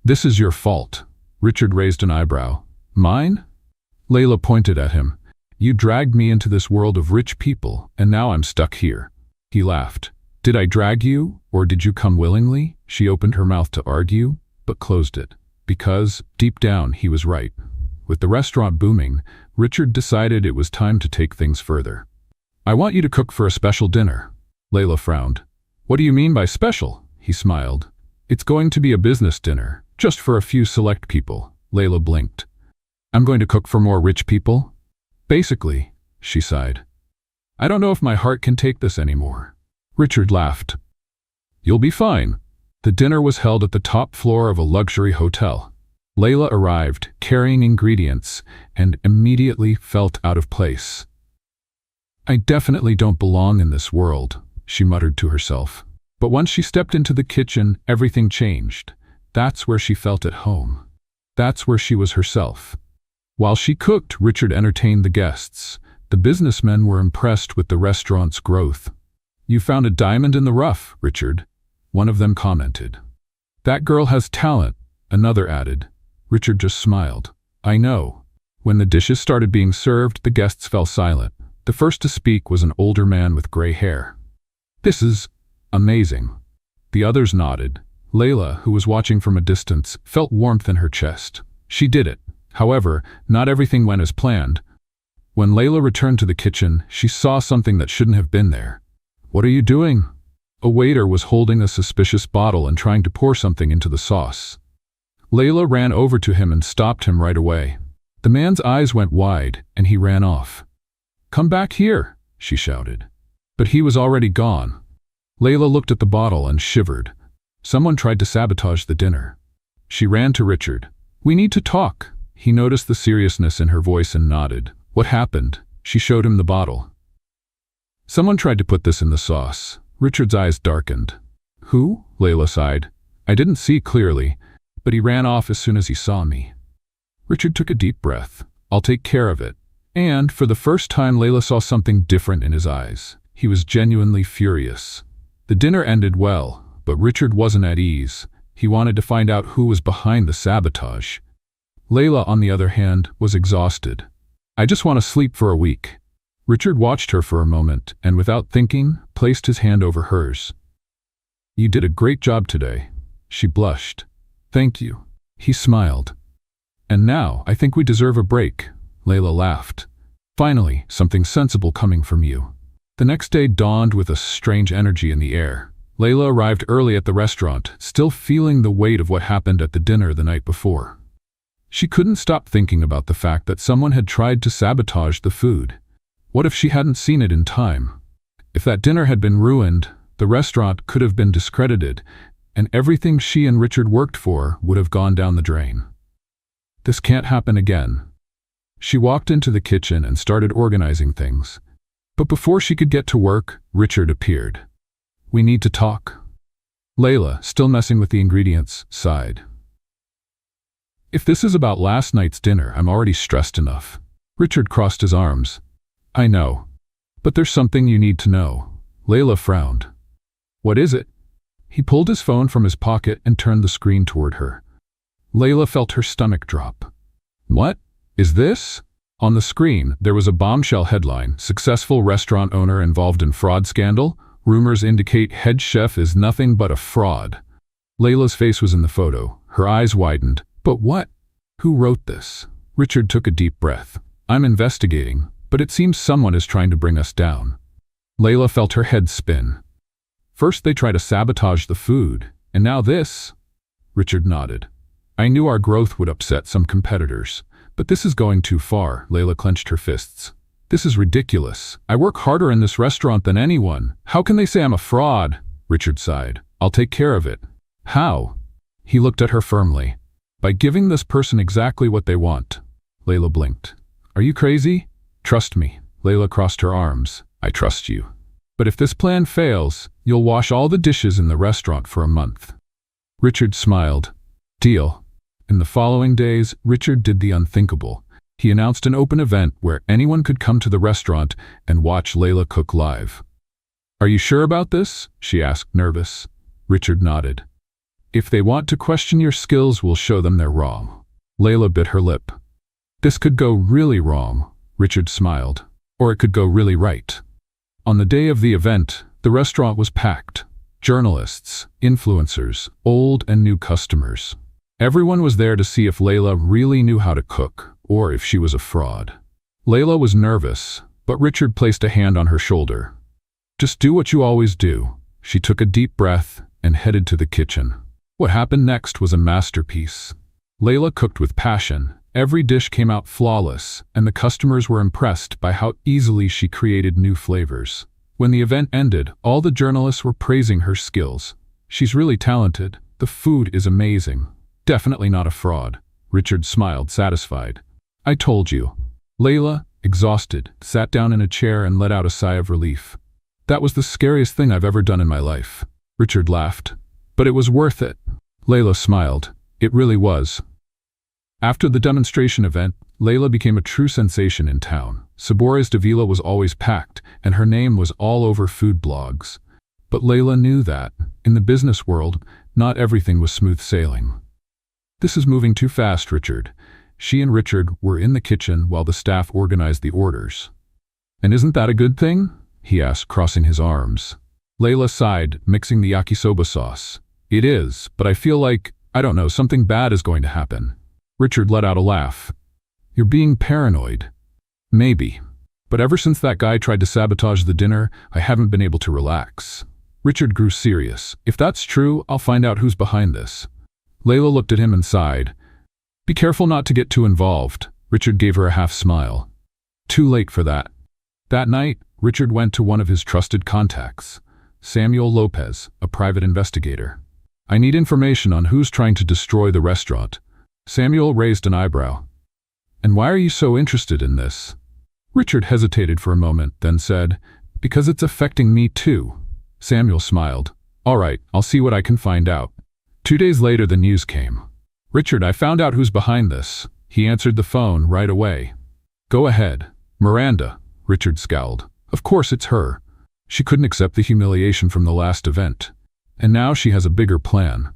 This is your fault. Richard raised an eyebrow. Mine? Layla pointed at him. You dragged me into this world of rich people, and now I'm stuck here. He laughed. Did I drag you, or did you come willingly? She opened her mouth to argue, but closed it. Because, deep down, he was right. With the restaurant booming, Richard decided it was time to take things further. I want you to cook for a special dinner. Layla frowned. What do you mean by special? He smiled. It's going to be a business dinner, just for a few select people. Layla blinked. I'm going to cook for more rich people? Basically, she sighed. I don't know if my heart can take this anymore. Richard laughed. You'll be fine. The dinner was held at the top floor of a luxury hotel. Layla arrived, carrying ingredients, and immediately felt out of place. I definitely don't belong in this world, she muttered to herself. But once she stepped into the kitchen, everything changed. That's where she felt at home. That's where she was herself. While she cooked, Richard entertained the guests. The businessmen were impressed with the restaurant's growth. You found a diamond in the rough, Richard, one of them commented. That girl has talent, another added. Richard just smiled. I know. When the dishes started being served, the guests fell silent. The first to speak was an older man with gray hair. This is amazing. The others nodded. Layla, who was watching from a distance, felt warmth in her chest. She did it. However, not everything went as planned. When Layla returned to the kitchen, she saw something that shouldn't have been there. What are you doing? A waiter was holding a suspicious bottle and trying to pour something into the sauce. Layla ran over to him and stopped him right away. The man's eyes went wide, and he ran off. "Come back here," she shouted. But he was already gone. Layla looked at the bottle and shivered. Someone tried to sabotage the dinner. She ran to Richard. "We need to talk." He noticed the seriousness in her voice and nodded. "What happened?" She showed him the bottle. "Someone tried to put this in the sauce." Richard's eyes darkened. "Who?" Layla sighed. "I didn't see clearly, but he ran off as soon as he saw me." Richard took a deep breath. "I'll take care of it." And for the first time, Layla saw something different in his eyes. He was genuinely furious. The dinner ended well, but Richard wasn't at ease. He wanted to find out who was behind the sabotage. Layla, on the other hand, was exhausted. "I just want to sleep for a week." Richard watched her for a moment and, without thinking, placed his hand over hers. "You did a great job today." She blushed. "Thank you." He smiled. "And now, I think we deserve a break." Layla laughed. "Finally, something sensible coming from you." The next day dawned with a strange energy in the air. Layla arrived early at the restaurant, still feeling the weight of what happened at the dinner the night before. She couldn't stop thinking about the fact that someone had tried to sabotage the food. What if she hadn't seen it in time? If that dinner had been ruined, the restaurant could have been discredited, and everything she and Richard worked for would have gone down the drain. This can't happen again. She walked into the kitchen and started organizing things. But before she could get to work, Richard appeared. "We need to talk." Layla, still messing with the ingredients, sighed. "If this is about last night's dinner, I'm already stressed enough." Richard crossed his arms. "I know. But there's something you need to know." Layla frowned. "What is it?" He pulled his phone from his pocket and turned the screen toward her. Layla felt her stomach drop. "What is this?" On the screen, there was a bombshell headline: "Successful restaurant owner involved in fraud scandal. Rumors indicate head chef is nothing but a fraud." Layla's face was in the photo. Her eyes widened. "But what? Who wrote this?" Richard took a deep breath. "I'm investigating, but it seems someone is trying to bring us down." Layla felt her head spin. "First they try to sabotage the food, and now this." Richard nodded. "I knew our growth would upset some competitors. But this is going too far." Layla clenched her fists. "This is ridiculous. I work harder in this restaurant than anyone. How can they say I'm a fraud?" Richard sighed. "I'll take care of it." "How?" He looked at her firmly. "By giving this person exactly what they want." Layla blinked. "Are you crazy?" "Trust me." Layla crossed her arms. "I trust you. But if this plan fails, you'll wash all the dishes in the restaurant for a month." Richard smiled. "Deal." In the following days, Richard did the unthinkable. He announced an open event where anyone could come to the restaurant and watch Layla cook live. "Are you sure about this?" she asked, nervous. Richard nodded. "If they want to question your skills, we'll show them they're wrong." Layla bit her lip. "This could go really wrong," Richard smiled. "Or it could go really right." On the day of the event, the restaurant was packed. Journalists, influencers, old and new customers. Everyone was there to see if Layla really knew how to cook, or if she was a fraud. Layla was nervous, but Richard placed a hand on her shoulder. "Just do what you always do." She took a deep breath and headed to the kitchen. What happened next was a masterpiece. Layla cooked with passion. Every dish came out flawless, and the customers were impressed by how easily she created new flavors. When the event ended, all the journalists were praising her skills. "She's really talented. The food is amazing. Definitely not a fraud." Richard smiled, satisfied. "I told you." Layla, exhausted, sat down in a chair and let out a sigh of relief. "That was the scariest thing I've ever done in my life." Richard laughed. "But it was worth it." Layla smiled. "It really was." After the demonstration event, Layla became a true sensation in town. Sabores de Vila was always packed, and her name was all over food blogs. But Layla knew that, in the business world, not everything was smooth sailing. "This is moving too fast, Richard." She and Richard were in the kitchen while the staff organized the orders. "And isn't that a good thing?" he asked, crossing his arms. Layla sighed, mixing the yakisoba sauce. "It is, but I feel like, I don't know, something bad is going to happen." Richard let out a laugh. "You're being paranoid." "Maybe. But ever since that guy tried to sabotage the dinner, I haven't been able to relax." Richard grew serious. If that's true, I'll find out who's behind this. Layla looked at him and sighed. Be careful not to get too involved. Richard gave her a half smile. Too late for that. That night, Richard went to one of his trusted contacts, Samuel Lopez, a private investigator. I need information on who's trying to destroy the restaurant. Samuel raised an eyebrow. And why are you so interested in this? Richard hesitated for a moment, then said, Because it's affecting me too. Samuel smiled. All right, I'll see what I can find out. 2 days later, the news came. Richard, I found out who's behind this. He answered the phone right away. Go ahead. Miranda. Richard scowled. Of course it's her. She couldn't accept the humiliation from the last event. And now she has a bigger plan.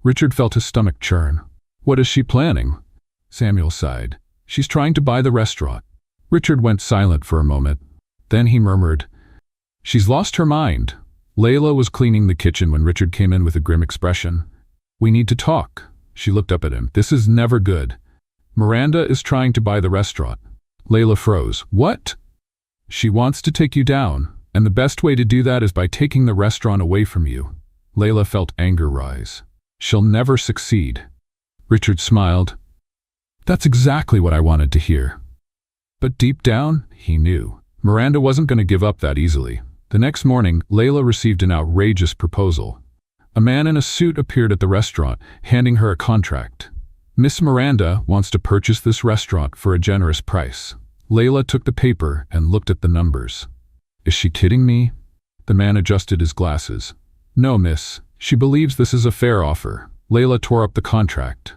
Richard felt his stomach churn. What is she planning? Samuel sighed. She's trying to buy the restaurant. Richard went silent for a moment. Then he murmured, She's lost her mind. Layla was cleaning the kitchen when Richard came in with a grim expression. We need to talk. She looked up at him. This is never good. Miranda is trying to buy the restaurant. Layla froze. What? She wants to take you down, and the best way to do that is by taking the restaurant away from you. Layla felt anger rise. She'll never succeed. Richard smiled. That's exactly what I wanted to hear. But deep down, he knew. Miranda wasn't going to give up that easily. The next morning, Layla received an outrageous proposal. A man in a suit appeared at the restaurant, handing her a contract. Miss Miranda wants to purchase this restaurant for a generous price. Layla took the paper and looked at the numbers. Is she kidding me? The man adjusted his glasses. No, miss. She believes this is a fair offer. Layla tore up the contract.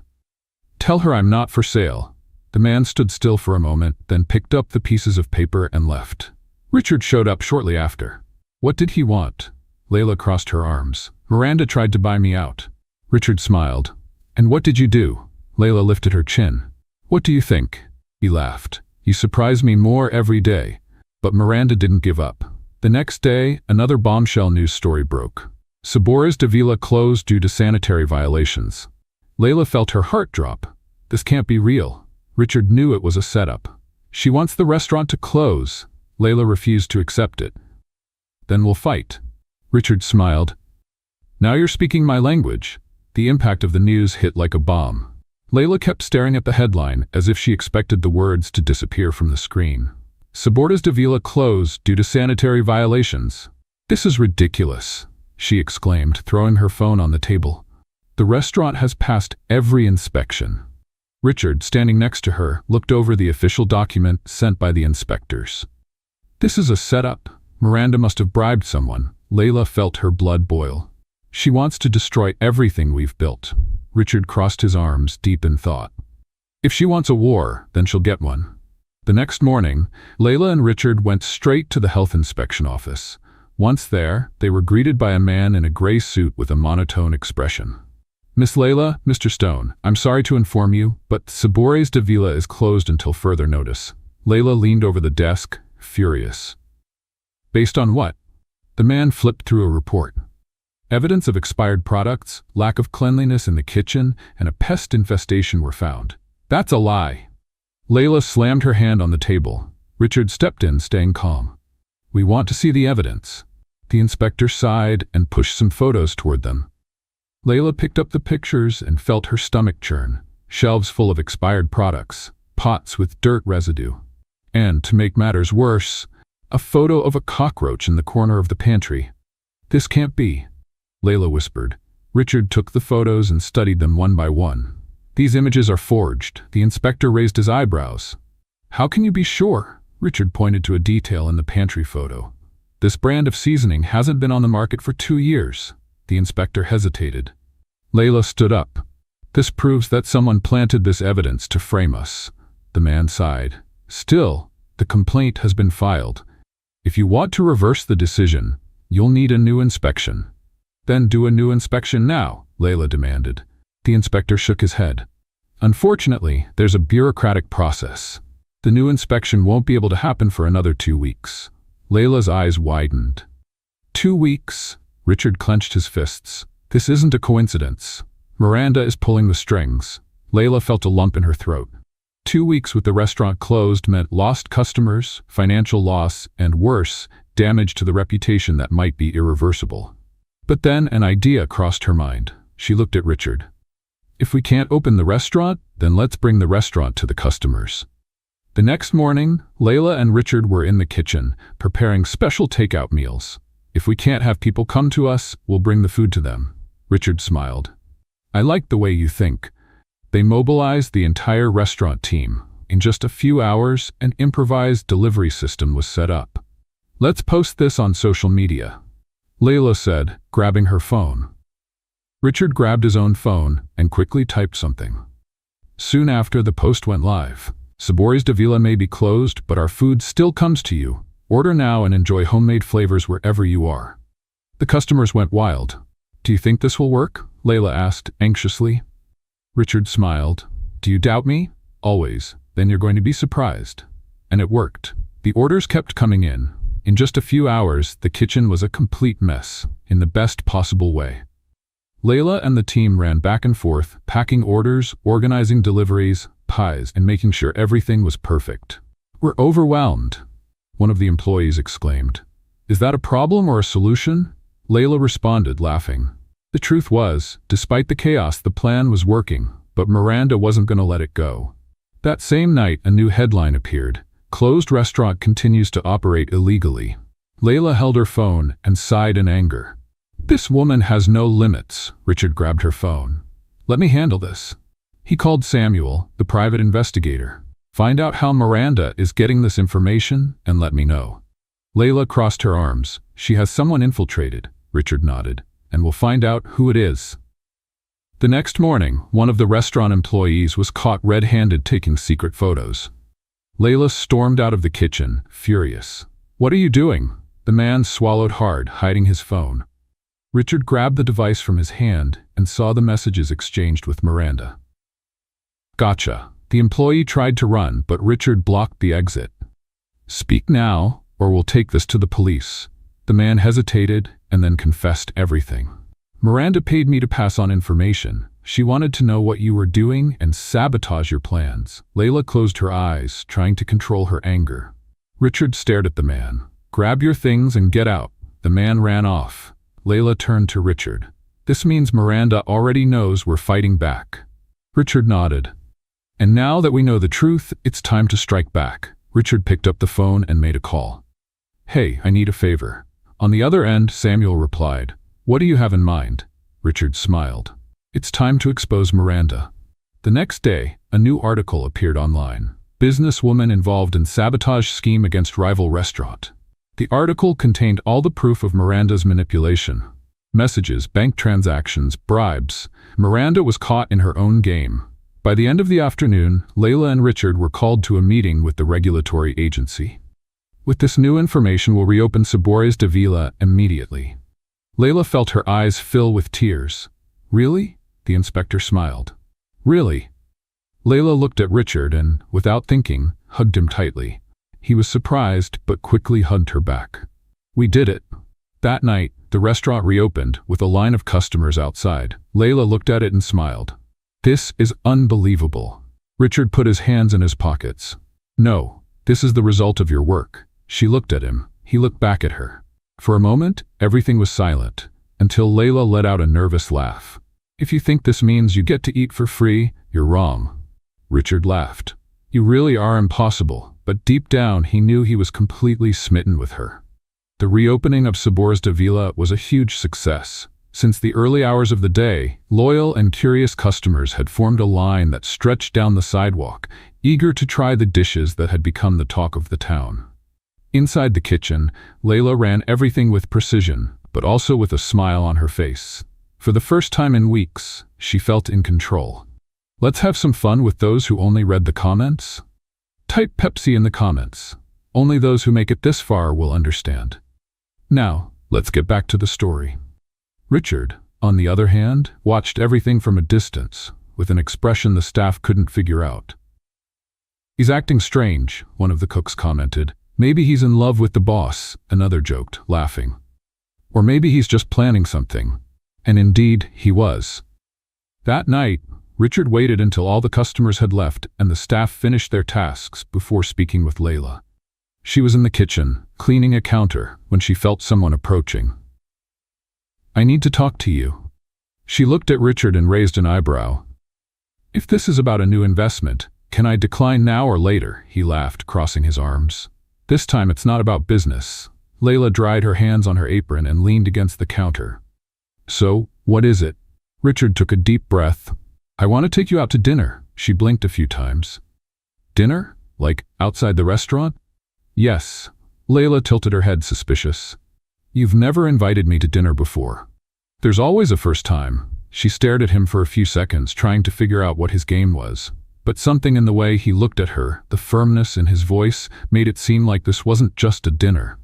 Tell her I'm not for sale. The man stood still for a moment, then picked up the pieces of paper and left. Richard showed up shortly after. What did he want? Layla crossed her arms. Miranda tried to buy me out. Richard smiled. And what did you do? Layla lifted her chin. What do you think? He laughed. You surprise me more every day. But Miranda didn't give up. The next day, another bombshell news story broke. Sabores de Villa closed due to sanitary violations. Layla felt her heart drop. This can't be real. Richard knew it was a setup. She wants the restaurant to close. Layla refused to accept it. Then we'll fight. Richard smiled. Now you're speaking my language. The impact of the news hit like a bomb. Layla kept staring at the headline as if she expected the words to disappear from the screen. Sabores de Villa closed due to sanitary violations. This is ridiculous, she exclaimed, throwing her phone on the table. The restaurant has passed every inspection. Richard, standing next to her, looked over the official document sent by the inspectors. This is a setup. Miranda must have bribed someone. Layla felt her blood boil. She wants to destroy everything we've built. Richard crossed his arms, deep in thought. If she wants a war, then she'll get one. The next morning, Layla and Richard went straight to the health inspection office. Once there, they were greeted by a man in a gray suit with a monotone expression. Miss Layla, Mr. Stone, I'm sorry to inform you, but Sabores de Villa is closed until further notice. Layla leaned over the desk, furious. Based on what? The man flipped through a report. Evidence of expired products, lack of cleanliness in the kitchen, and a pest infestation were found. That's a lie. Layla slammed her hand on the table. Richard stepped in, staying calm. We want to see the evidence. The inspector sighed and pushed some photos toward them. Layla picked up the pictures and felt her stomach churn. Shelves full of expired products, pots with dirt residue. And, to make matters worse, a photo of a cockroach in the corner of the pantry. This can't be, Layla whispered. Richard took the photos and studied them one by one. These images are forged. The inspector raised his eyebrows. How can you be sure? Richard pointed to a detail in the pantry photo. This brand of seasoning hasn't been on the market for 2 years. The inspector hesitated. Layla stood up. This proves that someone planted this evidence to frame us. The man sighed. Still, the complaint has been filed. If you want to reverse the decision, you'll need a new inspection. Then do a new inspection now, Layla demanded. The inspector shook his head. Unfortunately, there's a bureaucratic process. The new inspection won't be able to happen for another 2 weeks. Layla's eyes widened. 2 weeks? Richard clenched his fists. This isn't a coincidence. Miranda is pulling the strings. Layla felt a lump in her throat. 2 weeks with the restaurant closed meant lost customers, financial loss, and worse, damage to the reputation that might be irreversible. But then an idea crossed her mind. She looked at Richard. If we can't open the restaurant, then let's bring the restaurant to the customers. The next morning, Layla and Richard were in the kitchen, preparing special takeout meals. If we can't have people come to us, we'll bring the food to them. Richard smiled. I like the way you think. They mobilized the entire restaurant team. In just a few hours, an improvised delivery system was set up. Let's post this on social media, Layla said, grabbing her phone. Richard grabbed his own phone and quickly typed something. Soon after, the post went live. Sabores de Vila may be closed, but our food still comes to you. Order now and enjoy homemade flavors wherever you are. The customers went wild. Do you think this will work? Layla asked anxiously. Richard smiled. Do you doubt me? Always. Then you're going to be surprised. And it worked. The orders kept coming in. In just a few hours, the kitchen was a complete mess, in the best possible way. Layla and the team ran back and forth, packing orders, organizing deliveries, pies, and making sure everything was perfect. We're overwhelmed, one of the employees exclaimed. Is that a problem or a solution? Layla responded, laughing. The truth was, despite the chaos, the plan was working, but Miranda wasn't going to let it go. That same night, a new headline appeared. Closed restaurant continues to operate illegally. Layla held her phone and sighed in anger. This woman has no limits. Richard grabbed her phone. Let me handle this. He called Samuel, the private investigator. Find out how Miranda is getting this information and let me know. Layla crossed her arms. She has someone infiltrated. Richard nodded. And we'll find out who it is. The next morning, one of the restaurant employees was caught red-handed taking secret photos. Layla stormed out of the kitchen, furious. What are you doing? The man swallowed hard, hiding his phone. Richard grabbed the device from his hand and saw the messages exchanged with Miranda. Gotcha. The employee tried to run, but Richard blocked the exit. Speak now, or we'll take this to the police. The man hesitated and then confessed everything. Miranda paid me to pass on information. She wanted to know what you were doing and sabotage your plans. Layla closed her eyes, trying to control her anger. Richard stared at the man. Grab your things and get out. The man ran off. Layla turned to Richard. This means Miranda already knows we're fighting back. Richard nodded. And now that we know the truth, it's time to strike back. Richard picked up the phone and made a call. Hey, I need a favor. On the other end, Samuel replied. What do you have in mind? Richard smiled. It's time to expose Miranda. The next day, a new article appeared online. Businesswoman involved in sabotage scheme against rival restaurant. The article contained all the proof of Miranda's manipulation. Messages, bank transactions, bribes. Miranda was caught in her own game. By the end of the afternoon, Layla and Richard were called to a meeting with the regulatory agency. With this new information, we'll reopen Sabores de Vila immediately. Layla felt her eyes fill with tears. Really? The inspector smiled. Really? Layla looked at Richard and, without thinking, hugged him tightly. He was surprised, but quickly hugged her back. We did it. That night, the restaurant reopened, with a line of customers outside. Layla looked at it and smiled. This is unbelievable. Richard put his hands in his pockets. No, this is the result of your work. She looked at him. He looked back at her. For a moment, everything was silent, until Layla let out a nervous laugh. If you think this means you get to eat for free, you're wrong. Richard laughed. You really are impossible, but deep down he knew he was completely smitten with her. The reopening of Sabores de Vila was a huge success. Since the early hours of the day, loyal and curious customers had formed a line that stretched down the sidewalk, eager to try the dishes that had become the talk of the town. Inside the kitchen, Layla ran everything with precision, but also with a smile on her face. For the first time in weeks, she felt in control. Let's have some fun with those who only read the comments? Type Pepsi in the comments. Only those who make it this far will understand. Now, let's get back to the story. Richard, on the other hand, watched everything from a distance, with an expression the staff couldn't figure out. He's acting strange, one of the cooks commented. Maybe he's in love with the boss, another joked, laughing. Or maybe he's just planning something. And indeed, he was. That night, Richard waited until all the customers had left and the staff finished their tasks before speaking with Layla. She was in the kitchen, cleaning a counter, when she felt someone approaching. I need to talk to you." She looked at Richard and raised an eyebrow. "If this is about a new investment, can I decline now or later?" He laughed, crossing his arms. "This time it's not about business." Layla dried her hands on her apron and leaned against the counter. "So, what is it?" Richard took a deep breath. "I want to take you out to dinner." She blinked a few times. "Dinner? Like outside the restaurant?" "Yes." Layla tilted her head, suspicious. "You've never invited me to dinner before." "There's always a first time." She stared at him for a few seconds, trying to figure out what his game was. But something in the way he looked at her, the firmness in his voice, made it seem like this wasn't just a dinner.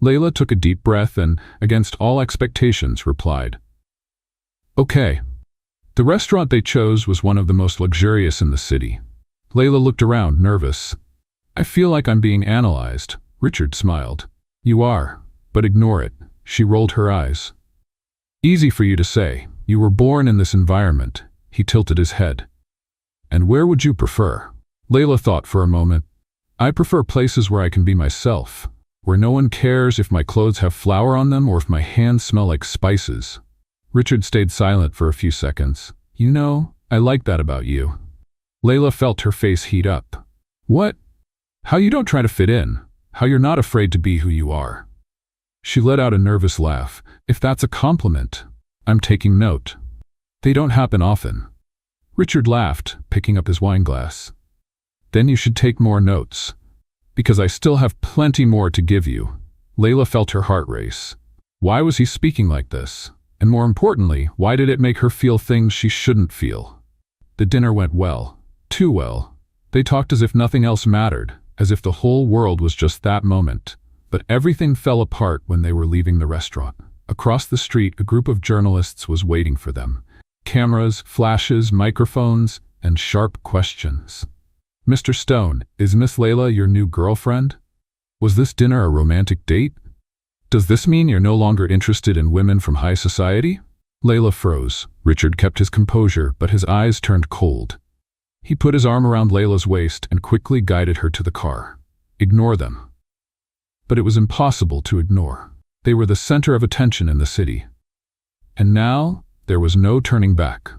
Layla took a deep breath and, against all expectations, replied, "Okay." The restaurant they chose was one of the most luxurious in the city. Layla looked around, nervous. "I feel like I'm being analyzed." Richard smiled. "You are, but ignore it." She rolled her eyes. "Easy for you to say. You were born in this environment." He tilted his head. "And where would you prefer?" Layla thought for a moment. "I prefer places where I can be myself, where no one cares if my clothes have flour on them or if my hands smell like spices." Richard stayed silent for a few seconds. "You know, I like that about you." Layla felt her face heat up. "What?" "How you don't try to fit in. How you're not afraid to be who you are." She let out a nervous laugh. "If that's a compliment, I'm taking note." "They don't happen often." Richard laughed, picking up his wineglass. "Then you should take more notes. Because I still have plenty more to give you." Layla felt her heart race. Why was he speaking like this? And more importantly, why did it make her feel things she shouldn't feel? The dinner went well. Too well. They talked as if nothing else mattered, as if the whole world was just that moment. But everything fell apart when they were leaving the restaurant. Across the street, a group of journalists was waiting for them. Cameras, flashes, microphones, and sharp questions. "Mr. Stone, is Miss Layla your new girlfriend? Was this dinner a romantic date? Does this mean you're no longer interested in women from high society?" Layla froze. Richard kept his composure, but his eyes turned cold. He put his arm around Layla's waist and quickly guided her to the car. "Ignore them." But it was impossible to ignore. They were the center of attention in the city. And now, there was no turning back.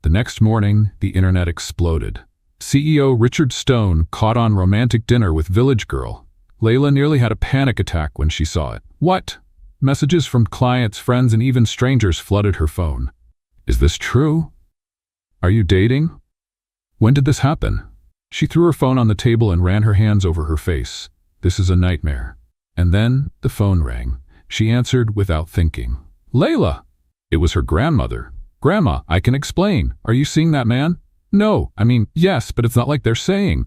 The next morning, the internet exploded. CEO Richard Stone caught on romantic dinner with village girl. Layla nearly had a panic attack when she saw it. What? Messages from clients, friends, and even strangers flooded her phone. Is this true? Are you dating? When did this happen? She threw her phone on the table and ran her hands over her face. This is a nightmare. And then the phone rang. She answered without thinking. Layla! It was her grandmother. Grandma, I can explain. Are you seeing that man? No, I mean, yes, but it's not like they're saying.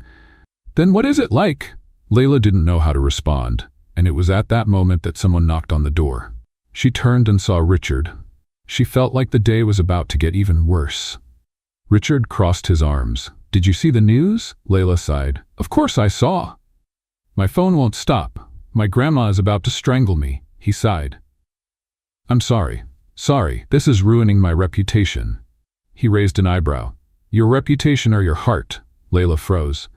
Then what is it like? Layla didn't know how to respond, and it was at that moment that someone knocked on the door. She turned and saw Richard. She felt like the day was about to get even worse. Richard crossed his arms. Did you see the news? Layla sighed. Of course I saw. My phone won't stop. My grandma is about to strangle me, he sighed. I'm sorry. Sorry, this is ruining my reputation. He raised an eyebrow. Your reputation or your heart? Layla froze.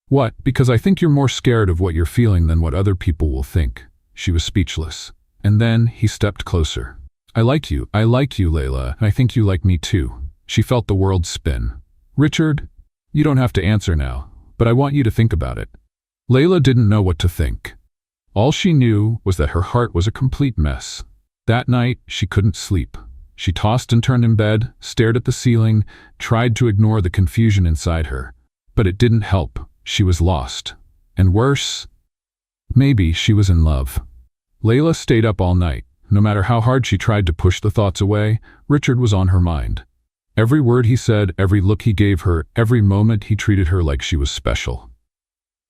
What? Because I think you're more scared of what you're feeling than what other people will think. She was speechless. And then he stepped closer. I like you, Layla, and I think you like me too. She felt the world spin. Richard, you don't have to answer now, but I want you to think about it. Layla didn't know what to think. All she knew was that her heart was a complete mess. That night, she couldn't sleep. She tossed and turned in bed, stared at the ceiling, tried to ignore the confusion inside her. But it didn't help. She was lost. And worse, maybe she was in love. Layla stayed up all night. No matter how hard she tried to push the thoughts away, Richard was on her mind. Every word he said, every look he gave her, every moment he treated her like she was special.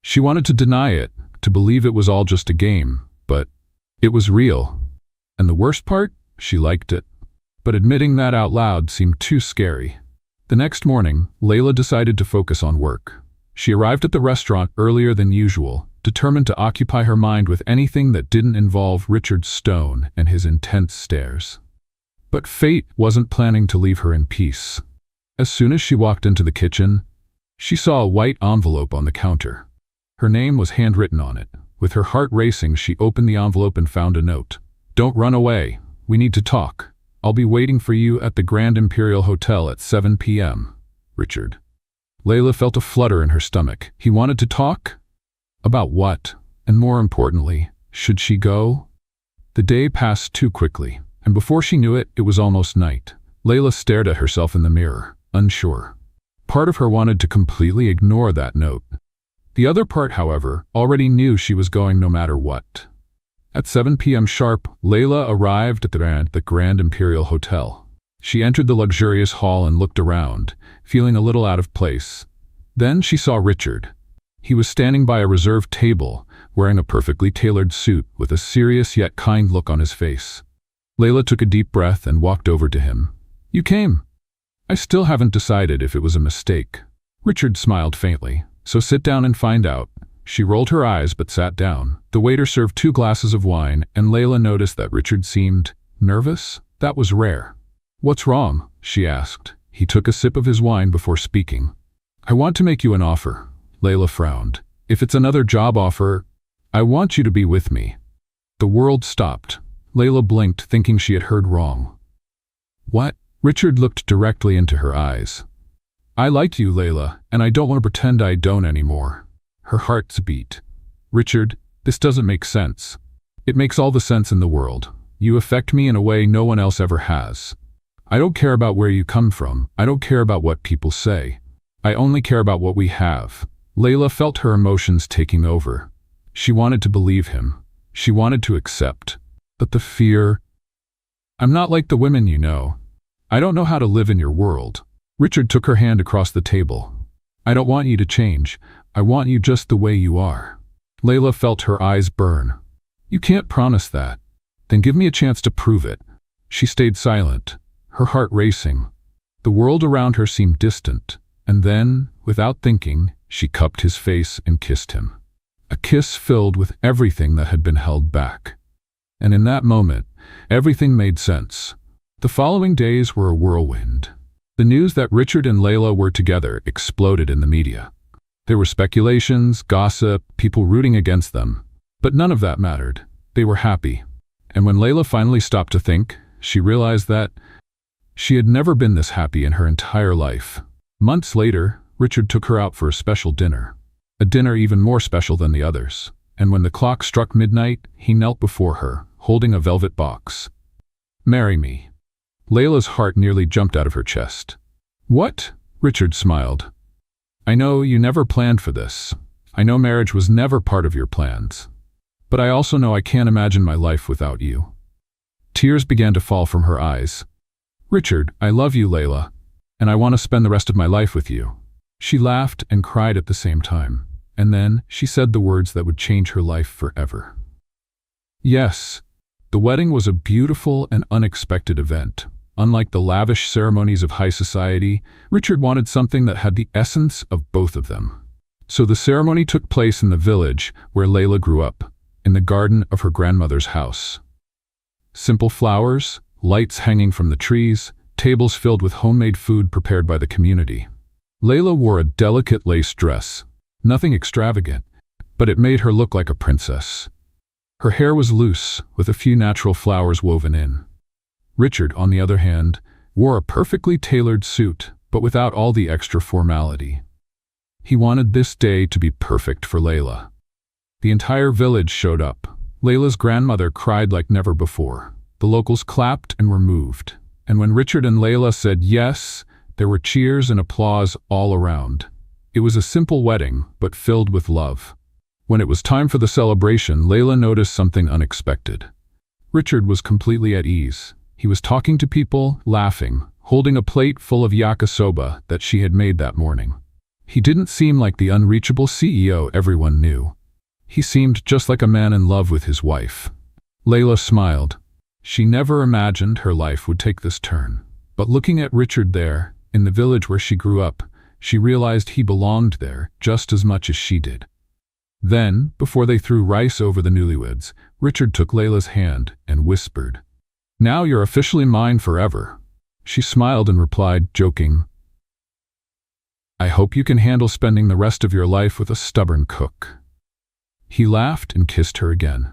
She wanted to deny it, to believe it was all just a game, but it was real. And the worst part? She liked it. But admitting that out loud seemed too scary. The next morning, Layla decided to focus on work. She arrived at the restaurant earlier than usual, determined to occupy her mind with anything that didn't involve Richard Stone and his intense stares. But fate wasn't planning to leave her in peace. As soon as she walked into the kitchen, she saw a white envelope on the counter. Her name was handwritten on it. With her heart racing, she opened the envelope and found a note. Don't run away. We need to talk. I'll be waiting for you at the Grand Imperial Hotel at 7 p.m. Richard. Layla felt a flutter in her stomach. He wanted to talk? About what? And more importantly, should she go? The day passed too quickly, and before she knew it, it was almost night. Layla stared at herself in the mirror, unsure. Part of her wanted to completely ignore that note. The other part, however, already knew she was going no matter what. At 7 p.m. sharp, Layla arrived at the Grand Imperial Hotel. She entered the luxurious hall and looked around, feeling a little out of place. Then she saw Richard. He was standing by a reserved table, wearing a perfectly tailored suit with a serious yet kind look on his face. Layla took a deep breath and walked over to him. "You came." "I still haven't decided if it was a mistake." Richard smiled faintly. "So sit down and find out." She rolled her eyes but sat down. The waiter served 2 glasses of wine, and Layla noticed that Richard seemed nervous. That was rare. "What's wrong?" she asked. He took a sip of his wine before speaking. "I want to make you an offer." Layla frowned. "If it's another job offer, I want you to be with me." The world stopped. Layla blinked, thinking she had heard wrong. "What?" Richard looked directly into her eyes. "I like you, Layla, and I don't want to pretend I don't anymore." Her heart beat. "Richard, this doesn't make sense." "It makes all the sense in the world. You affect me in a way no one else ever has. I don't care about where you come from. I don't care about what people say. I only care about what we have." Layla felt her emotions taking over. She wanted to believe him. She wanted to accept. But the fear... "I'm not like the women you know. I don't know how to live in your world." Richard took her hand across the table. "I don't want you to change. I want you just the way you are." Layla felt her eyes burn. "You can't promise that." "Then give me a chance to prove it." She stayed silent, her heart racing. The world around her seemed distant, and then, without thinking, she cupped his face and kissed him. A kiss filled with everything that had been held back. And in that moment, everything made sense. The following days were a whirlwind. The news that Richard and Layla were together exploded in the media. There were speculations, gossip, people rooting against them. But none of that mattered. They were happy. And when Layla finally stopped to think, she realized that she had never been this happy in her entire life. Months later, Richard took her out for a special dinner. A dinner even more special than the others. And when the clock struck midnight, he knelt before her, holding a velvet box. "Marry me." Layla's heart nearly jumped out of her chest. "What?" Richard smiled. "I know you never planned for this. I know marriage was never part of your plans. But I also know I can't imagine my life without you." Tears began to fall from her eyes. "Richard, I love you, Layla, and I want to spend the rest of my life with you." She laughed and cried at the same time, and then she said the words that would change her life forever. Yes, the wedding was a beautiful and unexpected event. Unlike the lavish ceremonies of high society, Richard wanted something that had the essence of both of them. So the ceremony took place in the village where Layla grew up, in the garden of her grandmother's house. Simple flowers, lights hanging from the trees, tables filled with homemade food prepared by the community. Layla wore a delicate lace dress, nothing extravagant, but it made her look like a princess. Her hair was loose, with a few natural flowers woven in. Richard, on the other hand, wore a perfectly tailored suit, but without all the extra formality. He wanted this day to be perfect for Layla. The entire village showed up. Layla's grandmother cried like never before. The locals clapped and were moved. And when Richard and Layla said yes, there were cheers and applause all around. It was a simple wedding, but filled with love. When it was time for the celebration, Layla noticed something unexpected. Richard was completely at ease. He was talking to people, laughing, holding a plate full of yakisoba that she had made that morning. He didn't seem like the unreachable CEO everyone knew. He seemed just like a man in love with his wife. Layla smiled. She never imagined her life would take this turn. But looking at Richard there, in the village where she grew up, she realized he belonged there just as much as she did. Then, before they threw rice over the newlyweds, Richard took Layla's hand and whispered, "Now you're officially mine forever." She smiled and replied, joking, "I hope you can handle spending the rest of your life with a stubborn cook." He laughed and kissed her again.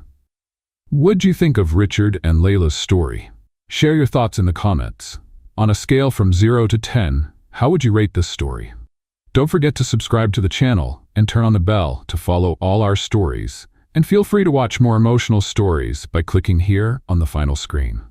What'd you think of Richard and Layla's story? Share your thoughts in the comments. On a scale from 0 to 10, how would you rate this story? Don't forget to subscribe to the channel and turn on the bell to follow all our stories. And feel free to watch more emotional stories by clicking here on the final screen.